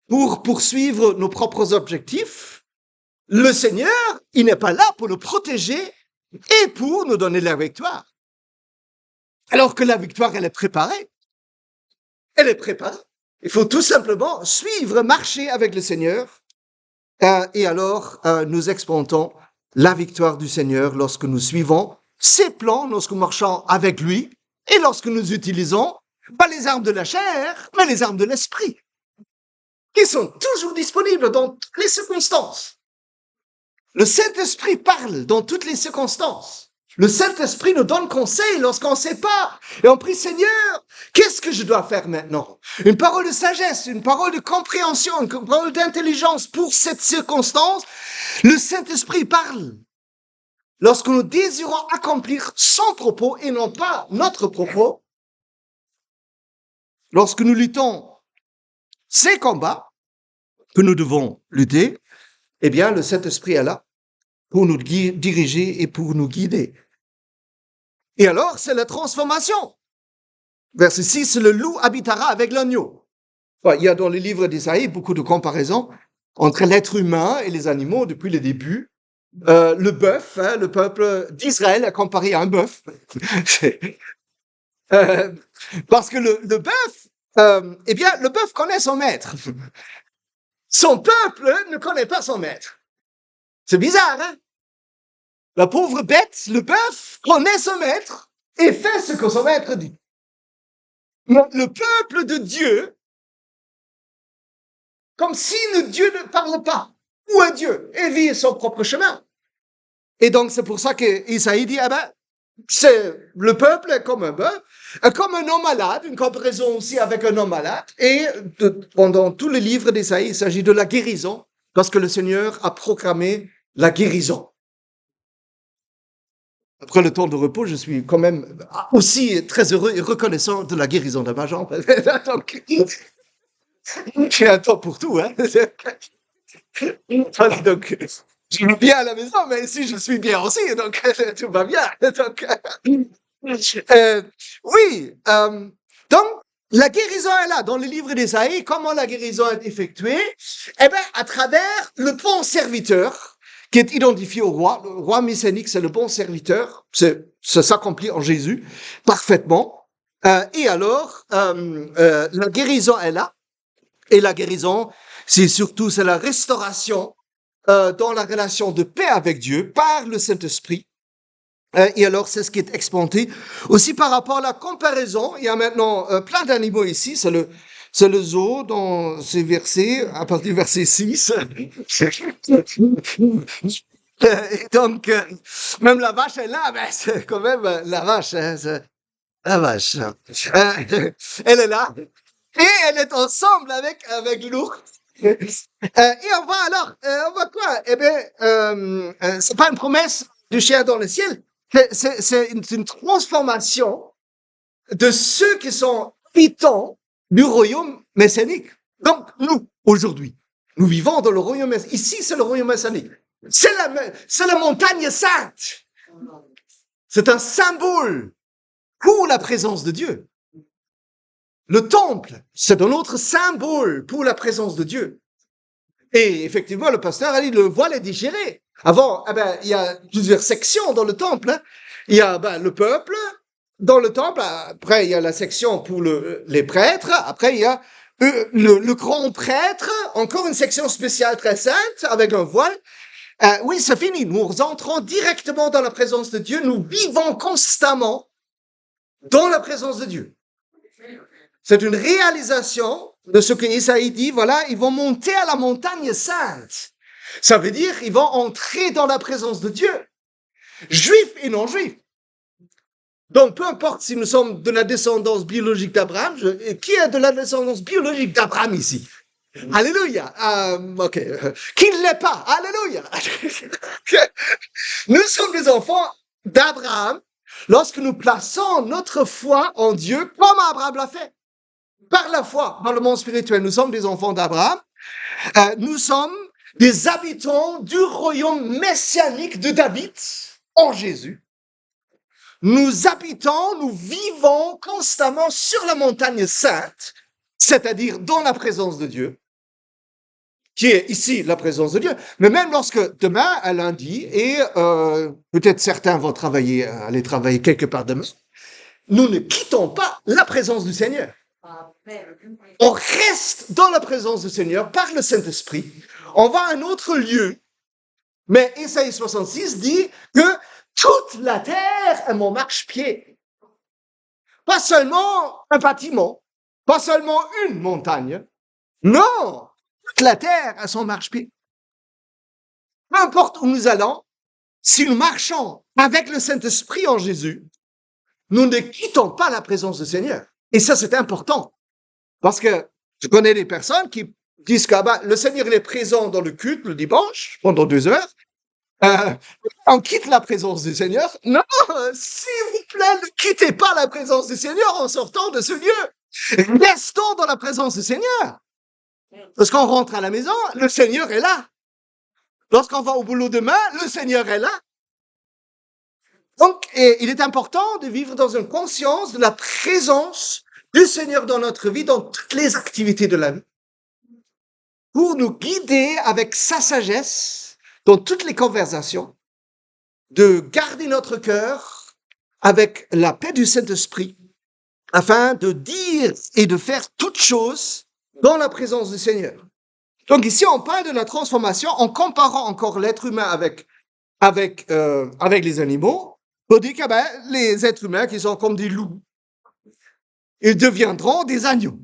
pour poursuivre nos propres objectifs, le Seigneur, il n'est pas là pour nous protéger et pour nous donner la victoire. Alors que la victoire, elle est préparée. Elle est préparée. Il faut tout simplement suivre, marcher avec le Seigneur. Et alors, nous expérimentons la victoire du Seigneur lorsque nous suivons ses plans, lorsque nous marchons avec lui, et lorsque nous utilisons pas les armes de la chair, mais les armes de l'esprit, qui sont toujours disponibles dans toutes les circonstances. Le Saint-Esprit parle dans toutes les circonstances. Le Saint-Esprit nous donne conseil lorsqu'on ne sait pas. Et on prie, Seigneur, qu'est-ce que je dois faire maintenant? Une parole de sagesse, une parole de compréhension, une parole d'intelligence pour cette circonstance. Le Saint-Esprit parle. Lorsque nous désirons accomplir son propos et non pas notre propos, lorsque nous luttons ces combats que nous devons lutter, eh bien, le Saint-Esprit est là pour nous diriger et pour nous guider. Et alors, c'est la transformation. Verset 6, le loup habitera avec l'agneau. Il y a dans les livres d'Ésaïe beaucoup de comparaisons entre l'être humain et les animaux depuis le début. Le bœuf, le peuple d'Israël est comparé à un bœuf. Parce que le bœuf, eh bien, le bœuf connaît son maître. Son peuple ne connaît pas son maître. C'est bizarre, hein? La pauvre bête, le bœuf, connaît son maître et fait ce que son maître dit. Mais le peuple de Dieu, comme si Dieu ne parle pas, ou un Dieu, et vit son propre chemin. Et donc, c'est pour ça qu'Isaïe dit, le peuple est comme un bœuf, comme un homme malade, une comparaison aussi avec un homme malade. Et pendant tous les livres d'Isaïe, il s'agit de la guérison, parce que le Seigneur a proclamé la guérison. Après le temps de repos, je suis quand même aussi très heureux et reconnaissant de la guérison de ma jambe. Donc, j'ai un temps pour tout, hein. Donc, je suis bien à la maison, mais ici, je suis bien aussi, donc tout va bien. Donc, oui, donc, la guérison est là, dans le livre d'Ésaïe. Comment la guérison est effectuée? Eh bien, à travers le bon serviteur qui est identifié au roi. Le roi messianique, c'est le bon serviteur. Ça s'accomplit en Jésus parfaitement. Et alors, la guérison est là. Et la guérison, c'est la restauration dans la relation de paix avec Dieu par le Saint-Esprit. Et alors, c'est ce qui est expérimenté. Aussi par rapport à la comparaison, il y a maintenant plein d'animaux ici. C'est le zoo dans ces versets, à partir du verset 6. Et donc, même la vache est là, mais c'est quand même la vache. Hein, la vache. Elle est là. Et elle est ensemble avec l'ours. Et on voit quoi? Eh bien, c'est pas une promesse du chien dans le ciel. C'est une transformation de ceux qui sont habitants du royaume messianique. Donc, nous, aujourd'hui, nous vivons dans le royaume messianique. Ici, c'est le royaume messianique. C'est la montagne sainte. C'est un symbole pour la présence de Dieu. Le temple, c'est un autre symbole pour la présence de Dieu. Et effectivement, le pasteur a dit, le voile est déchiré. Avant, il y a plusieurs sections dans le temple. Hein. Il y a le peuple dans le temple. Après, il y a la section pour les prêtres. Après, il y a le grand prêtre. Encore une section spéciale très sainte avec un voile. Oui, c'est fini. Nous entrons directement dans la présence de Dieu. Nous vivons constamment dans la présence de Dieu. C'est une réalisation de ce que Isaïe dit. Voilà, ils vont monter à la montagne sainte. Ça veut dire ils vont entrer dans la présence de Dieu. Juifs et non-juifs. Donc, peu importe si nous sommes de la descendance biologique d'Abraham, qui est de la descendance biologique d'Abraham ici? Alléluia. Ok. Qui ne l'est pas? Alléluia. Nous sommes des enfants d'Abraham lorsque nous plaçons notre foi en Dieu comme Abraham l'a fait. Par la foi dans le monde spirituel, nous sommes des enfants d'Abraham. Nous sommes des habitants du royaume messianique de David en Jésus. Nous habitons, nous vivons constamment sur la montagne sainte, c'est-à-dire dans la présence de Dieu, qui est ici la présence de Dieu. Mais même lorsque demain, à lundi, et peut-être certains vont aller travailler quelque part demain, nous ne quittons pas la présence du Seigneur. On reste dans la présence du Seigneur par le Saint-Esprit. On va à un autre lieu. Mais Isaïe 66 dit que toute la terre est mon marchepied. Pas seulement un bâtiment, pas seulement une montagne. Non, toute la terre a son marchepied. Peu importe où nous allons, si nous marchons avec le Saint-Esprit en Jésus, nous ne quittons pas la présence du Seigneur. Et ça, c'est important. Parce que je connais des personnes qui disent que le Seigneur il est présent dans le culte le dimanche, pendant 2 heures. On quitte la présence du Seigneur. Non, s'il vous plaît, ne quittez pas la présence du Seigneur en sortant de ce lieu. Restons dans la présence du Seigneur. Lorsqu'on rentre à la maison, le Seigneur est là. Lorsqu'on va au boulot demain, le Seigneur est là. Donc, il est important de vivre dans une conscience de la présence du Seigneur dans notre vie, dans toutes les activités de la vie, pour nous guider avec sa sagesse dans toutes les conversations, de garder notre cœur avec la paix du Saint-Esprit, afin de dire et de faire toutes choses dans la présence du Seigneur. Donc ici, on parle de la transformation en comparant encore l'être humain avec les animaux. On dit que les êtres humains qui sont comme des loups, ils deviendront des agneaux.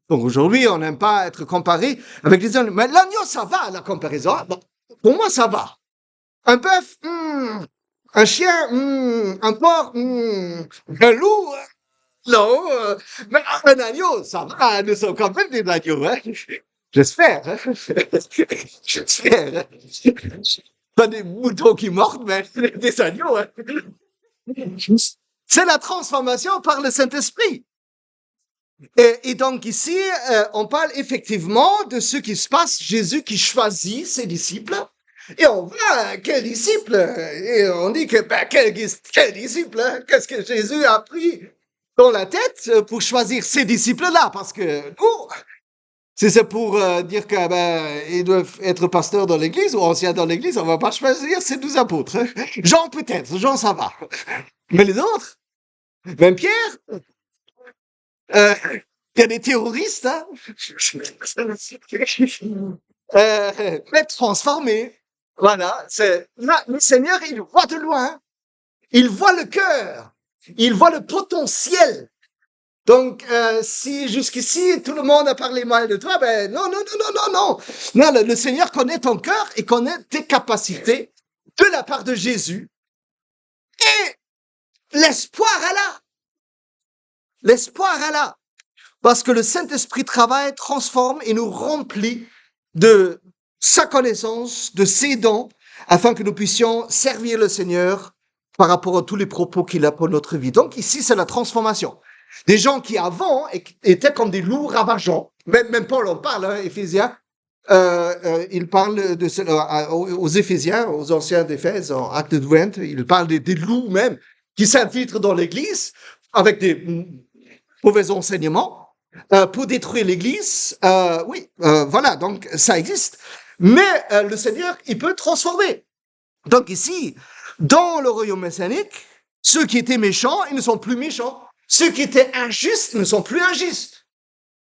Donc aujourd'hui, on n'aime pas être comparé avec les agneaux. Mais l'agneau, ça va, la comparaison. Bon, pour moi, ça va. Un bœuf, un chien, un porc, un loup, non. Mais un agneau, ça va, nous sommes quand même des agneaux. Hein? J'espère. Hein? J'espère. Pas des moutons qui mordent, mais des agneaux. Hein? C'est la transformation par le Saint-Esprit. Et donc ici, on parle effectivement de ce qui se passe, Jésus qui choisit ses disciples, et on voit quel disciple, et on dit que quel disciple, hein? Qu'est-ce que Jésus a pris dans la tête pour choisir ces disciples-là, parce que nous, si c'est pour dire que ils doivent être pasteurs dans l'église ou anciens dans l'église, on va pas choisir ces 12 apôtres. Hein? Jean peut-être, Jean ça va. Mais les autres, même Pierre, il y a des terroristes, hein? Mais transformés. Voilà, là, le Seigneur, il voit de loin. Il voit le cœur. Il voit le potentiel. Donc, si jusqu'ici, tout le monde a parlé mal de toi, non. Non, le Seigneur connaît ton cœur et connaît tes capacités de la part de Jésus. Et l'espoir est là. L'espoir est là. Parce que le Saint-Esprit travaille, transforme et nous remplit de sa connaissance, de ses dons, afin que nous puissions servir le Seigneur par rapport à tous les propos qu'il a pour notre vie. Donc ici, c'est la transformation. Des gens qui avant étaient comme des loups ravageants. Même Paul en parle, hein, Éphésiens. il parle de cela aux Éphésiens, aux anciens d'Éphèse, en Acte de 20, il parle des loups même qui s'infiltrent dans l'Église avec des mauvais enseignements pour détruire l'Église. Oui, voilà, donc ça existe. Mais le Seigneur, il peut transformer. Donc ici, dans le royaume messianique, ceux qui étaient méchants, ils ne sont plus méchants. Ceux qui étaient injustes, ils ne sont plus injustes.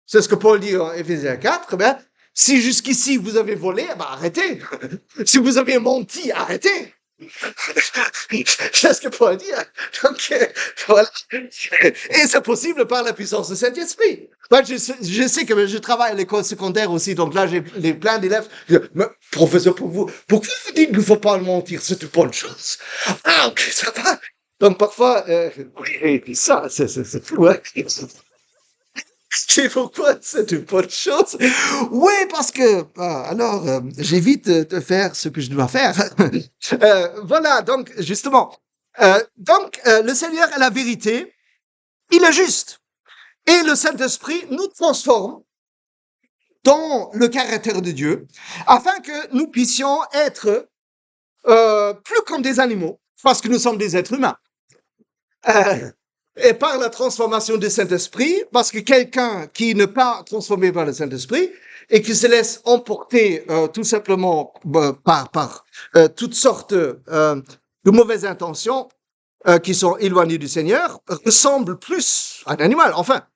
C'est ce que Paul dit en Éphésiens 4. Ben, si jusqu'ici vous avez volé, ben arrêtez. Si vous avez menti, arrêtez. C'est ce que Paul dit. Donc, voilà. Et c'est possible par la puissance du Saint-Esprit. Moi, je sais que je travaille à l'école secondaire aussi, donc là, j'ai plein d'élèves. Mais, professeur, pourquoi vous dites qu'il ne faut pas mentir? C'est une bonne chose. Ah, ok, ça va. Donc, parfois, oui, ça, c'est tout. Hein. C'est pourquoi c'est une bonne chose. Oui, parce que, alors, j'évite de faire ce que je dois faire. Voilà, donc, justement. Le Seigneur est la vérité, il est juste. Et le Saint-Esprit nous transforme dans le caractère de Dieu, afin que nous puissions être plus comme des animaux, parce que nous sommes des êtres humains. Et par la transformation du Saint-Esprit, parce que quelqu'un qui n'est pas transformé par le Saint-Esprit et qui se laisse emporter tout simplement par toutes sortes de mauvaises intentions qui sont éloignées du Seigneur, ressemble plus à un animal. Enfin,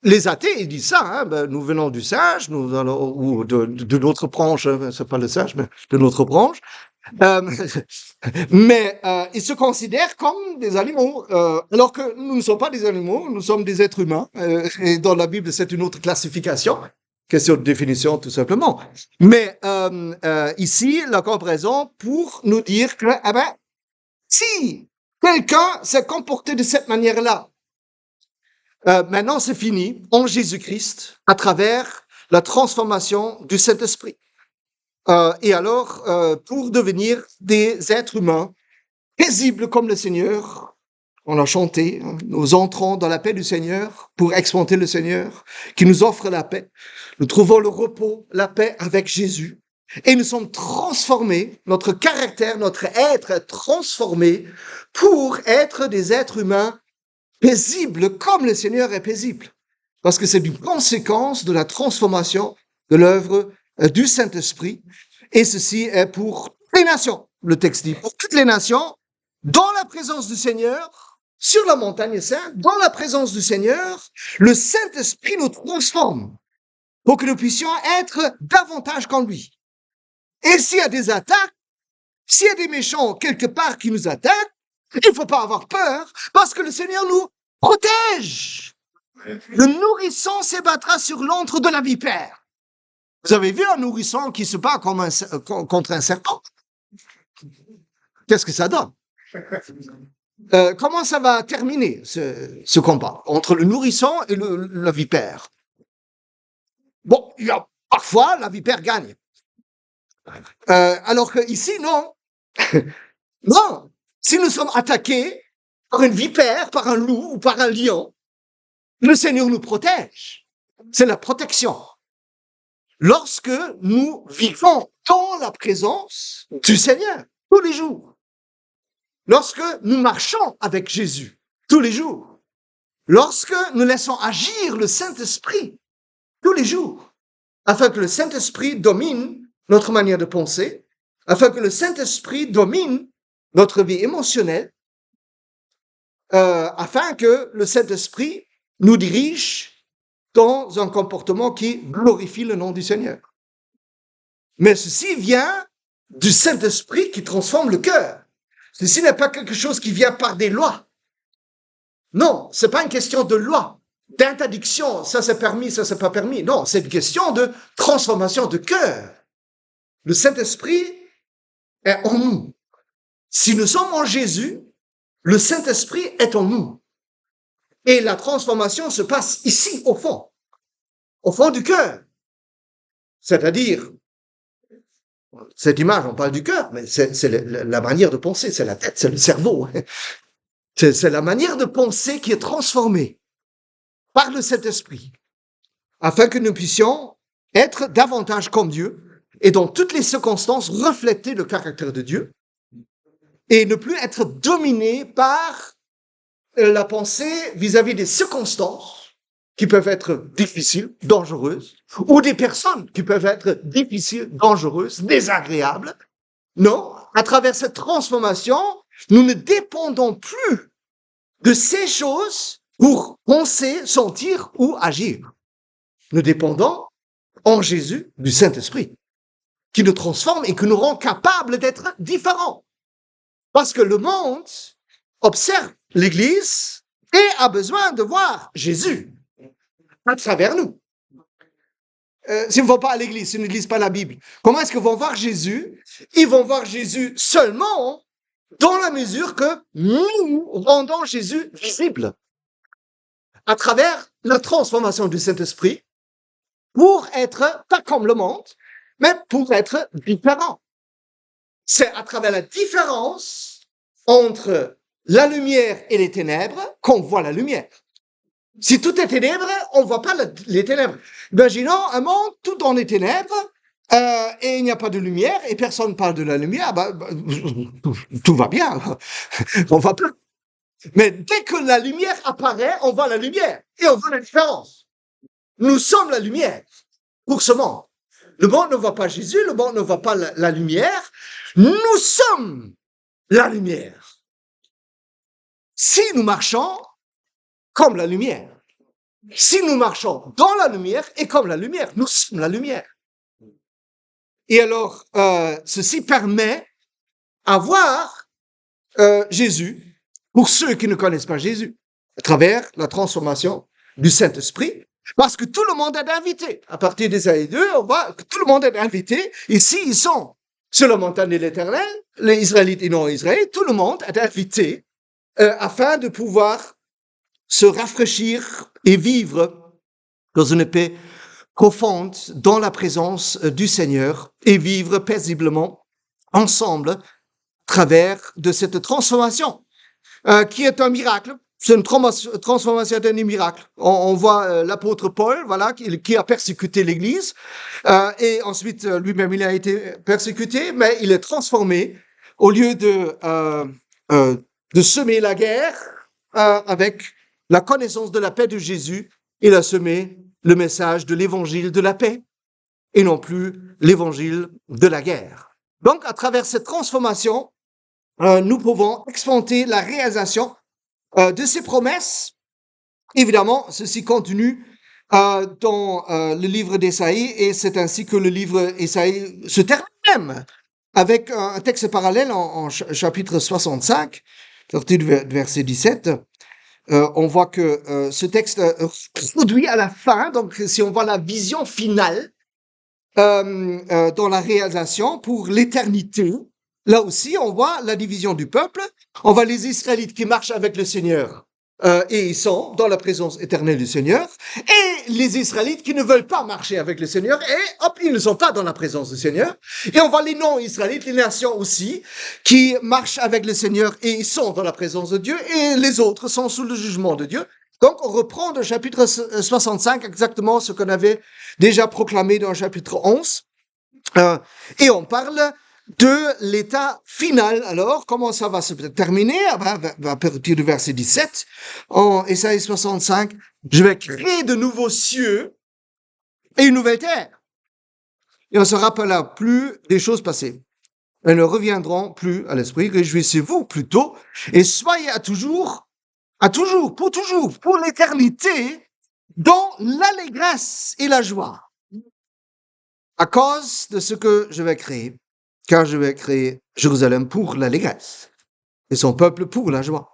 les athées, ils disent ça, hein, ben, nous venons du singe, ou de notre branche, hein, c'est pas le singe, mais de notre branche. Mais ils se considèrent comme des animaux, alors que nous ne sommes pas des animaux, nous sommes des êtres humains. Et dans la Bible, c'est une autre classification, question de définition tout simplement. Mais ici, la comparaison pour nous dire que, eh ben, si quelqu'un s'est comporté de cette manière-là, maintenant c'est fini en Jésus-Christ à travers la transformation du Saint-Esprit. Et alors, pour devenir des êtres humains paisibles comme le Seigneur, on a chanté, hein, nous entrons dans la paix du Seigneur pour expérimenter le Seigneur qui nous offre la paix. Nous trouvons le repos, la paix avec Jésus. Et nous sommes transformés, notre caractère, notre être est transformé pour être des êtres humains paisibles comme le Seigneur est paisible. Parce que c'est une conséquence de la transformation de l'œuvre du Saint-Esprit, et ceci est pour les nations, le texte dit, pour toutes les nations, dans la présence du Seigneur, sur la montagne sainte, dans la présence du Seigneur, le Saint-Esprit nous transforme pour que nous puissions être davantage qu'en lui. Et s'il y a des attaques, s'il y a des méchants quelque part qui nous attaquent, il ne faut pas avoir peur, parce que le Seigneur nous protège. Le nourrisson s'ébattra sur l'antre de la vipère. Vous avez vu un nourrisson qui se bat contre un serpent? Qu'est-ce que ça donne? Comment ça va terminer, ce combat entre le nourrisson et la vipère? Bon, parfois, la vipère gagne. Alors que ici, non. Non. Si nous sommes attaqués par une vipère, par un loup ou par un lion, le Seigneur nous protège. C'est la protection. Lorsque nous vivons dans la présence du Seigneur, tous les jours. Lorsque nous marchons avec Jésus, tous les jours. Lorsque nous laissons agir le Saint-Esprit, tous les jours. Afin que le Saint-Esprit domine notre manière de penser, afin que le Saint-Esprit domine notre vie émotionnelle, afin que le Saint-Esprit nous dirige dans un comportement qui glorifie le nom du Seigneur. Mais ceci vient du Saint-Esprit qui transforme le cœur. Ceci n'est pas quelque chose qui vient par des lois. Non, c'est pas une question de loi, d'interdiction, ça c'est permis, ça c'est pas permis. Non, c'est une question de transformation de cœur. Le Saint-Esprit est en nous. Si nous sommes en Jésus, le Saint-Esprit est en nous. Et la transformation se passe ici, au fond du cœur. C'est-à-dire, cette image, on parle du cœur, mais c'est la manière de penser, c'est la tête, c'est le cerveau. C'est la manière de penser qui est transformée par le Saint-Esprit, afin que nous puissions être davantage comme Dieu et dans toutes les circonstances refléter le caractère de Dieu et ne plus être dominé par la pensée vis-à-vis des circonstances qui peuvent être difficiles, dangereuses, ou des personnes qui peuvent être difficiles, dangereuses, désagréables. Non, à travers cette transformation, nous ne dépendons plus de ces choses pour penser, sentir ou agir. Nous dépendons en Jésus du Saint-Esprit, qui nous transforme et qui nous rend capables d'être différents. Parce que le monde observe l'Église et a besoin de voir Jésus à travers nous. S'ils ne vont pas à l'Église, s'ils ne lisent pas la Bible, comment est-ce qu'ils vont voir Jésus? Ils vont voir Jésus seulement dans la mesure que nous rendons Jésus visible à travers la transformation du Saint-Esprit pour être, pas comme le monde, mais pour être différent. C'est à travers la différence entre la lumière et les ténèbres qu'on voit la lumière. Si tout est ténèbres, on ne voit pas les ténèbres. Imaginons un monde tout dans les ténèbres et il n'y a pas de lumière et personne ne parle de la lumière, tout va bien, on va pas. Mais dès que la lumière apparaît, on voit la lumière et on voit la différence. Nous sommes la lumière pour ce monde. Le monde ne voit pas Jésus, le monde ne voit pas la lumière. Nous sommes la lumière. Si nous marchons comme la lumière, si nous marchons dans la lumière et comme la lumière, nous sommes la lumière. Et alors, ceci permet à voir Jésus pour ceux qui ne connaissent pas Jésus, à travers la transformation du Saint-Esprit, parce que tout le monde est invité. À partir d'Ésaïe 2, on voit que tout le monde est invité. Ici, ils sont sur la montagne de l'Éternel, les Israélites et non-Israélites, tout le monde est invité afin de pouvoir se rafraîchir et vivre dans une paix profonde dans la présence du Seigneur et vivre paisiblement ensemble à travers de cette transformation qui est un miracle. C'est une transformation d'un miracle. On voit l'apôtre Paul, voilà, qui a persécuté l'Église et ensuite lui-même il a été persécuté, mais il est transformé au lieu de semer la guerre avec la connaissance de la paix de Jésus. Il a semé le message de l'évangile de la paix et non plus l'évangile de la guerre. Donc, à travers cette transformation, nous pouvons expérimenter la réalisation de ces promesses. Évidemment, ceci continue dans le livre d'Ésaïe et c'est ainsi que le livre d'Ésaïe se termine même avec un texte parallèle en chapitre 65, sorti du verset 17. On voit que ce texte produit à la fin, donc si on voit la vision finale dans la réalisation pour l'éternité, là aussi on voit la division du peuple, on voit les Israélites qui marchent avec le Seigneur et ils sont dans la présence éternelle du Seigneur, et les Israélites qui ne veulent pas marcher avec le Seigneur et hop, ils ne sont pas dans la présence du Seigneur, et on voit les non-Israélites, les nations aussi, qui marchent avec le Seigneur et ils sont dans la présence de Dieu, et les autres sont sous le jugement de Dieu. Donc on reprend dans le chapitre 65 exactement ce qu'on avait déjà proclamé dans le chapitre 11, et on parle de l'état final. Alors, comment ça va se terminer? À partir du verset 17, en Ésaïe 65, je vais créer de nouveaux cieux et une nouvelle terre. Et on ne se rappellera plus des choses passées. Elles ne reviendront plus à l'esprit. Réjouissez-vous plutôt et soyez pour l'éternité, dans l'allégresse et la joie, à cause de ce que je vais créer. Car je vais créer Jérusalem pour l'allégresse et son peuple pour la joie.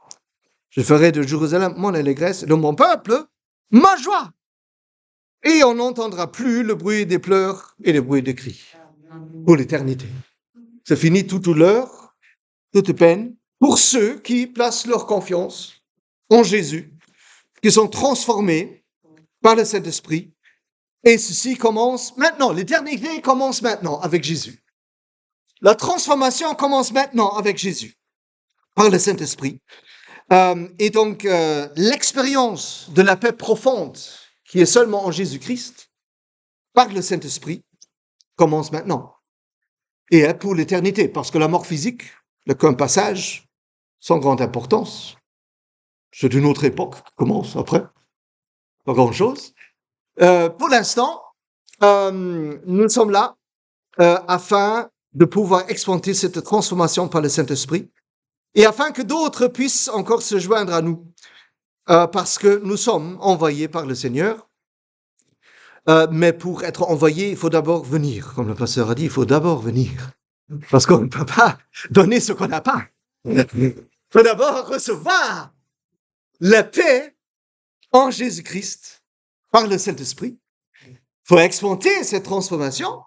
Je ferai de Jérusalem mon allégresse et de mon peuple ma joie. Et on n'entendra plus le bruit des pleurs et le bruit des cris pour l'éternité. C'est fini toute douleur, toute peine pour ceux qui placent leur confiance en Jésus, qui sont transformés par le Saint-Esprit. Et ceci commence maintenant. L'éternité commence maintenant avec Jésus. La transformation commence maintenant avec Jésus, par le Saint-Esprit. Et donc, l'expérience de la paix profonde, qui est seulement en Jésus-Christ, par le Saint-Esprit commence maintenant et est pour l'éternité, parce que la mort physique n'est qu'un passage sans grande importance. C'est une autre époque qui commence après, pas grand-chose. Pour l'instant, nous sommes là afin de pouvoir expérimenter cette transformation par le Saint-Esprit et afin que d'autres puissent encore se joindre à nous, parce que nous sommes envoyés par le Seigneur. Mais pour être envoyé, il faut d'abord venir. Comme le pasteur a dit, il faut d'abord venir. Parce qu'on ne peut pas donner ce qu'on n'a pas. Il faut d'abord recevoir la paix en Jésus-Christ par le Saint-Esprit. Il faut expérimenter cette transformation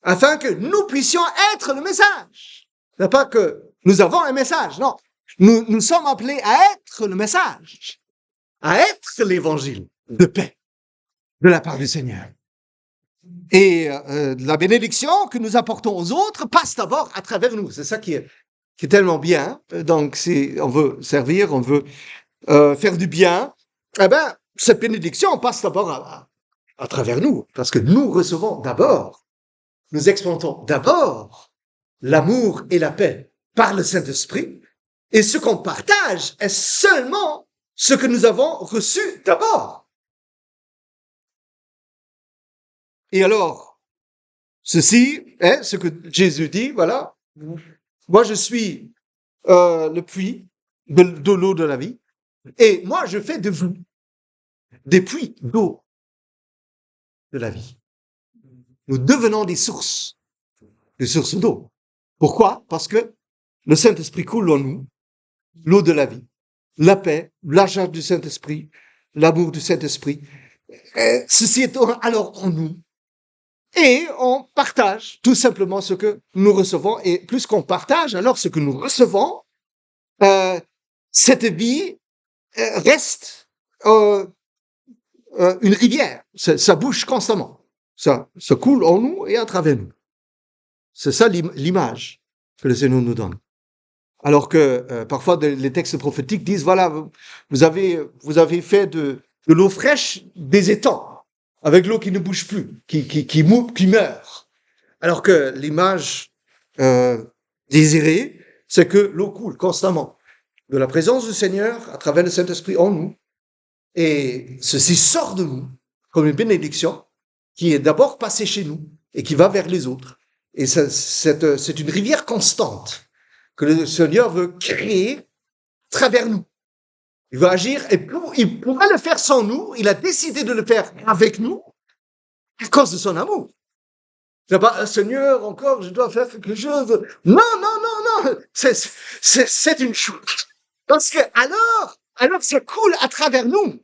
afin que nous puissions être le message. Ce n'est pas que nous avons un message, non. Nous sommes appelés à être le message, à être l'évangile de paix de la part du Seigneur. Et la bénédiction que nous apportons aux autres passe d'abord à travers nous. C'est ça qui est tellement bien. Donc, si on veut servir, on veut faire du bien, eh bien, cette bénédiction passe d'abord à travers nous, parce que nous recevons d'abord, nous expérimentons d'abord l'amour et la paix par le Saint-Esprit, et ce qu'on partage est seulement ce que nous avons reçu d'abord. Et alors, ceci est ce que Jésus dit, voilà, moi je suis le puits de l'eau de la vie, et moi je fais de vous des puits d'eau de la vie. Nous devenons des sources d'eau. Pourquoi? Parce que le Saint-Esprit coule en nous, l'eau de la vie, la paix, la charge du Saint-Esprit, l'amour du Saint-Esprit. Ceci est alors en nous. Et on partage tout simplement ce que nous recevons. Et plus qu'on partage, alors ce que nous recevons, cette vie reste une rivière. Ça bouge constamment. Ça coule en nous et à travers nous. C'est ça l'image que le Seigneur nous donne. Alors que parfois les textes prophétiques disent, voilà, vous avez fait de l'eau fraîche des étangs, avec l'eau qui ne bouge plus, qui meurt. Alors que l'image désirée, c'est que l'eau coule constamment de la présence du Seigneur à travers le Saint-Esprit en nous. Et ceci sort de nous comme une bénédiction qui est d'abord passée chez nous et qui va vers les autres. Et c'est une rivière constante que le Seigneur veut créer à travers nous. Il va agir, et il pourra le faire sans nous, il a décidé de le faire avec nous, à cause de son amour. C'est pas, Seigneur, encore, je dois faire quelque chose. Non, c'est une chose. Parce que alors ça coule à travers nous.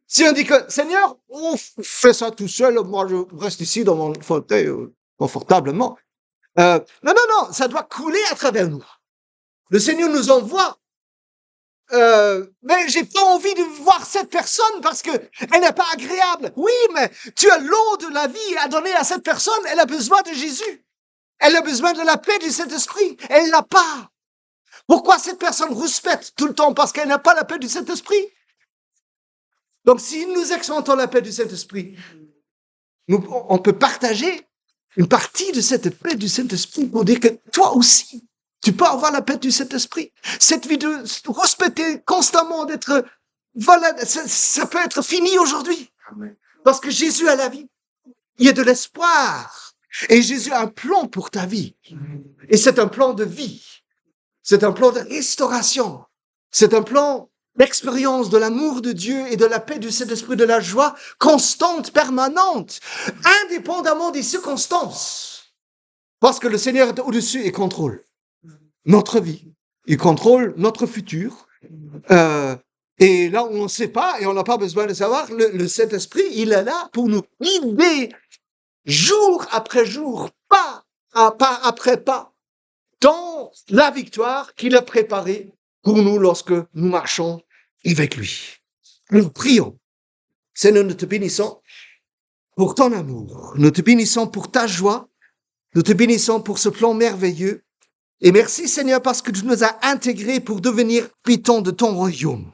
Si on dit que, Seigneur, on fait ça tout seul, moi je reste ici dans mon fauteuil confortablement. Non, ça doit couler à travers nous. Le Seigneur nous envoie. Mais j'ai pas envie de voir cette personne parce que elle n'est pas agréable. Oui, mais tu as l'eau de la vie à donner à cette personne. Elle a besoin de Jésus. Elle a besoin de la paix du Saint-Esprit. Elle l'a pas. Pourquoi cette personne rouspète tout le temps? Parce qu'elle n'a pas la paix du Saint-Esprit. Donc, si nous expérimentons la paix du Saint-Esprit, on peut partager une partie de cette paix du Saint-Esprit pour dire que toi aussi, tu peux avoir la paix du Saint-Esprit. Cette vie de respecter constamment, d'être, voilà, ça peut être fini aujourd'hui. Parce que Jésus a la vie. Il y a de l'espoir. Et Jésus a un plan pour ta vie. Et c'est un plan de vie. C'est un plan de restauration. C'est un plan d'expérience de l'amour de Dieu et de la paix du Saint-Esprit, de la joie constante, permanente, indépendamment des circonstances. Parce que le Seigneur est au-dessus et contrôle notre vie. Il contrôle notre futur. Et là où on ne sait pas, et on n'a pas besoin de savoir, le Saint-Esprit, il est là pour nous guider jour après jour, pas après pas, dans la victoire qu'il a préparée pour nous lorsque nous marchons avec lui. Nous prions. Seigneur, nous te bénissons pour ton amour. Nous te bénissons pour ta joie. Nous te bénissons pour ce plan merveilleux. Et merci Seigneur parce que tu nous as intégrés pour devenir habitants de ton royaume.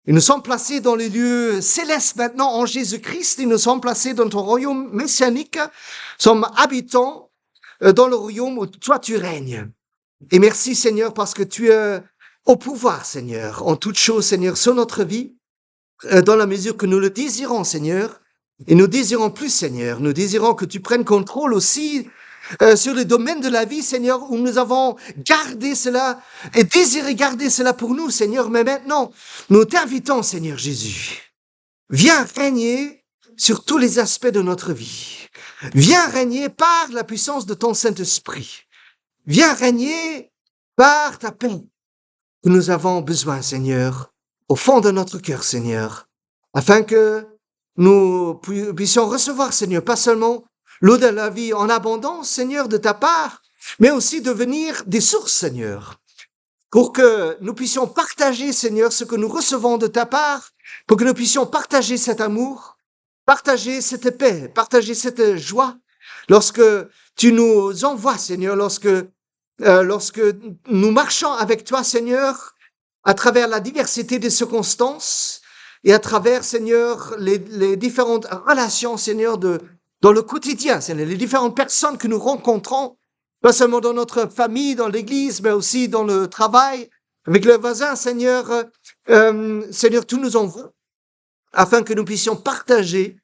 Et nous sommes placés dans les lieux célestes maintenant en Jésus-Christ et nous sommes placés dans ton royaume messianique. Nous sommes habitants dans le royaume où toi tu règnes. Et merci Seigneur parce que tu es au pouvoir Seigneur en toutes choses Seigneur sur notre vie dans la mesure que nous le désirons Seigneur. Et nous désirons plus Seigneur. Nous désirons que tu prennes contrôle aussi sur les domaines de la vie, Seigneur, où nous avons gardé cela et désiré garder cela pour nous, Seigneur. Mais maintenant, nous t'invitons, Seigneur Jésus. Viens régner sur tous les aspects de notre vie. Viens régner par la puissance de ton Saint-Esprit. Viens régner par ta paix que nous avons besoin, Seigneur, au fond de notre cœur, Seigneur, afin que nous puissions recevoir, Seigneur, pas seulement l'eau de la vie en abondance, Seigneur, de ta part, mais aussi devenir des sources, Seigneur, pour que nous puissions partager, Seigneur, ce que nous recevons de ta part, pour que nous puissions partager cet amour, partager cette paix, partager cette joie, lorsque tu nous envoies, Seigneur, lorsque nous marchons avec toi, Seigneur, à travers la diversité des circonstances et à travers, Seigneur, les différentes relations, Seigneur, dans le quotidien, Seigneur, les différentes personnes que nous rencontrons, pas seulement dans notre famille, dans l'église, mais aussi dans le travail, avec le voisin, Seigneur, Seigneur, tu nous envoies afin que nous puissions partager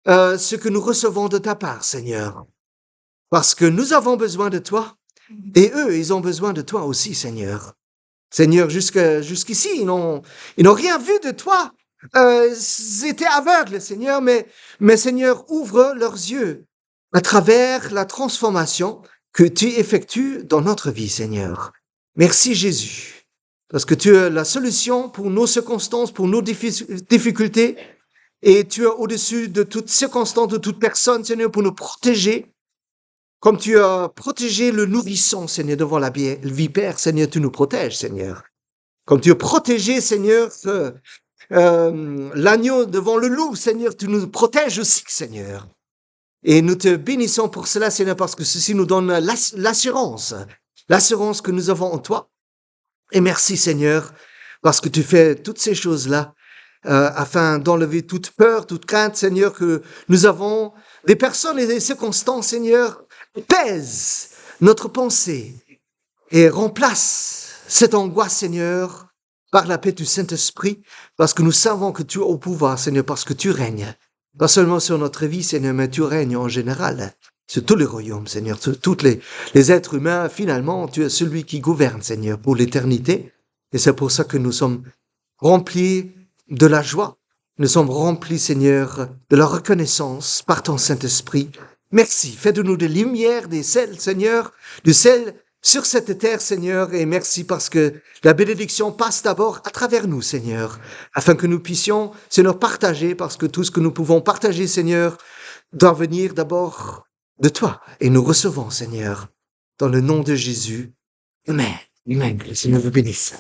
ce que nous recevons de ta part, Seigneur. Parce que nous avons besoin de toi et eux, ils ont besoin de toi aussi, Seigneur. Seigneur, jusqu'ici, ils n'ont rien vu de toi. Ils étaient aveugles, Seigneur, mais Seigneur, ouvre leurs yeux à travers la transformation que tu effectues dans notre vie, Seigneur. Merci, Jésus, parce que tu es la solution pour nos circonstances, pour nos difficultés, et tu es au-dessus de toute circonstance, de toute personne, Seigneur, pour nous protéger. Comme tu as protégé le nourrisson, Seigneur, devant la vipère, Seigneur, tu nous protèges, Seigneur. Comme tu as protégé, Seigneur, l'agneau devant le loup, Seigneur, tu nous protèges aussi, Seigneur. Et nous te bénissons pour cela, Seigneur, parce que ceci nous donne l'assurance que nous avons en toi. Et merci, Seigneur, parce que tu fais toutes ces choses-là afin d'enlever toute peur, toute crainte, Seigneur, que nous avons des personnes et des circonstances, Seigneur, pèse notre pensée et remplace cette angoisse, Seigneur, par la paix du Saint-Esprit, parce que nous savons que tu es au pouvoir, Seigneur, parce que tu règnes, pas seulement sur notre vie, Seigneur, mais tu règnes en général, sur tous les royaumes, Seigneur, sur tous les êtres humains. Finalement, tu es celui qui gouverne, Seigneur, pour l'éternité, et c'est pour ça que nous sommes remplis de la joie, nous sommes remplis, Seigneur, de la reconnaissance par ton Saint-Esprit. Merci, fais de nous des lumières, des sels, Seigneur, du sel sur cette terre, Seigneur, et merci parce que la bénédiction passe d'abord à travers nous, Seigneur, afin que nous puissions, Seigneur, partager, parce que tout ce que nous pouvons partager, Seigneur, doit venir d'abord de toi. Et nous recevons, Seigneur, dans le nom de Jésus. Amen. Amen. Que le Seigneur vous bénisse.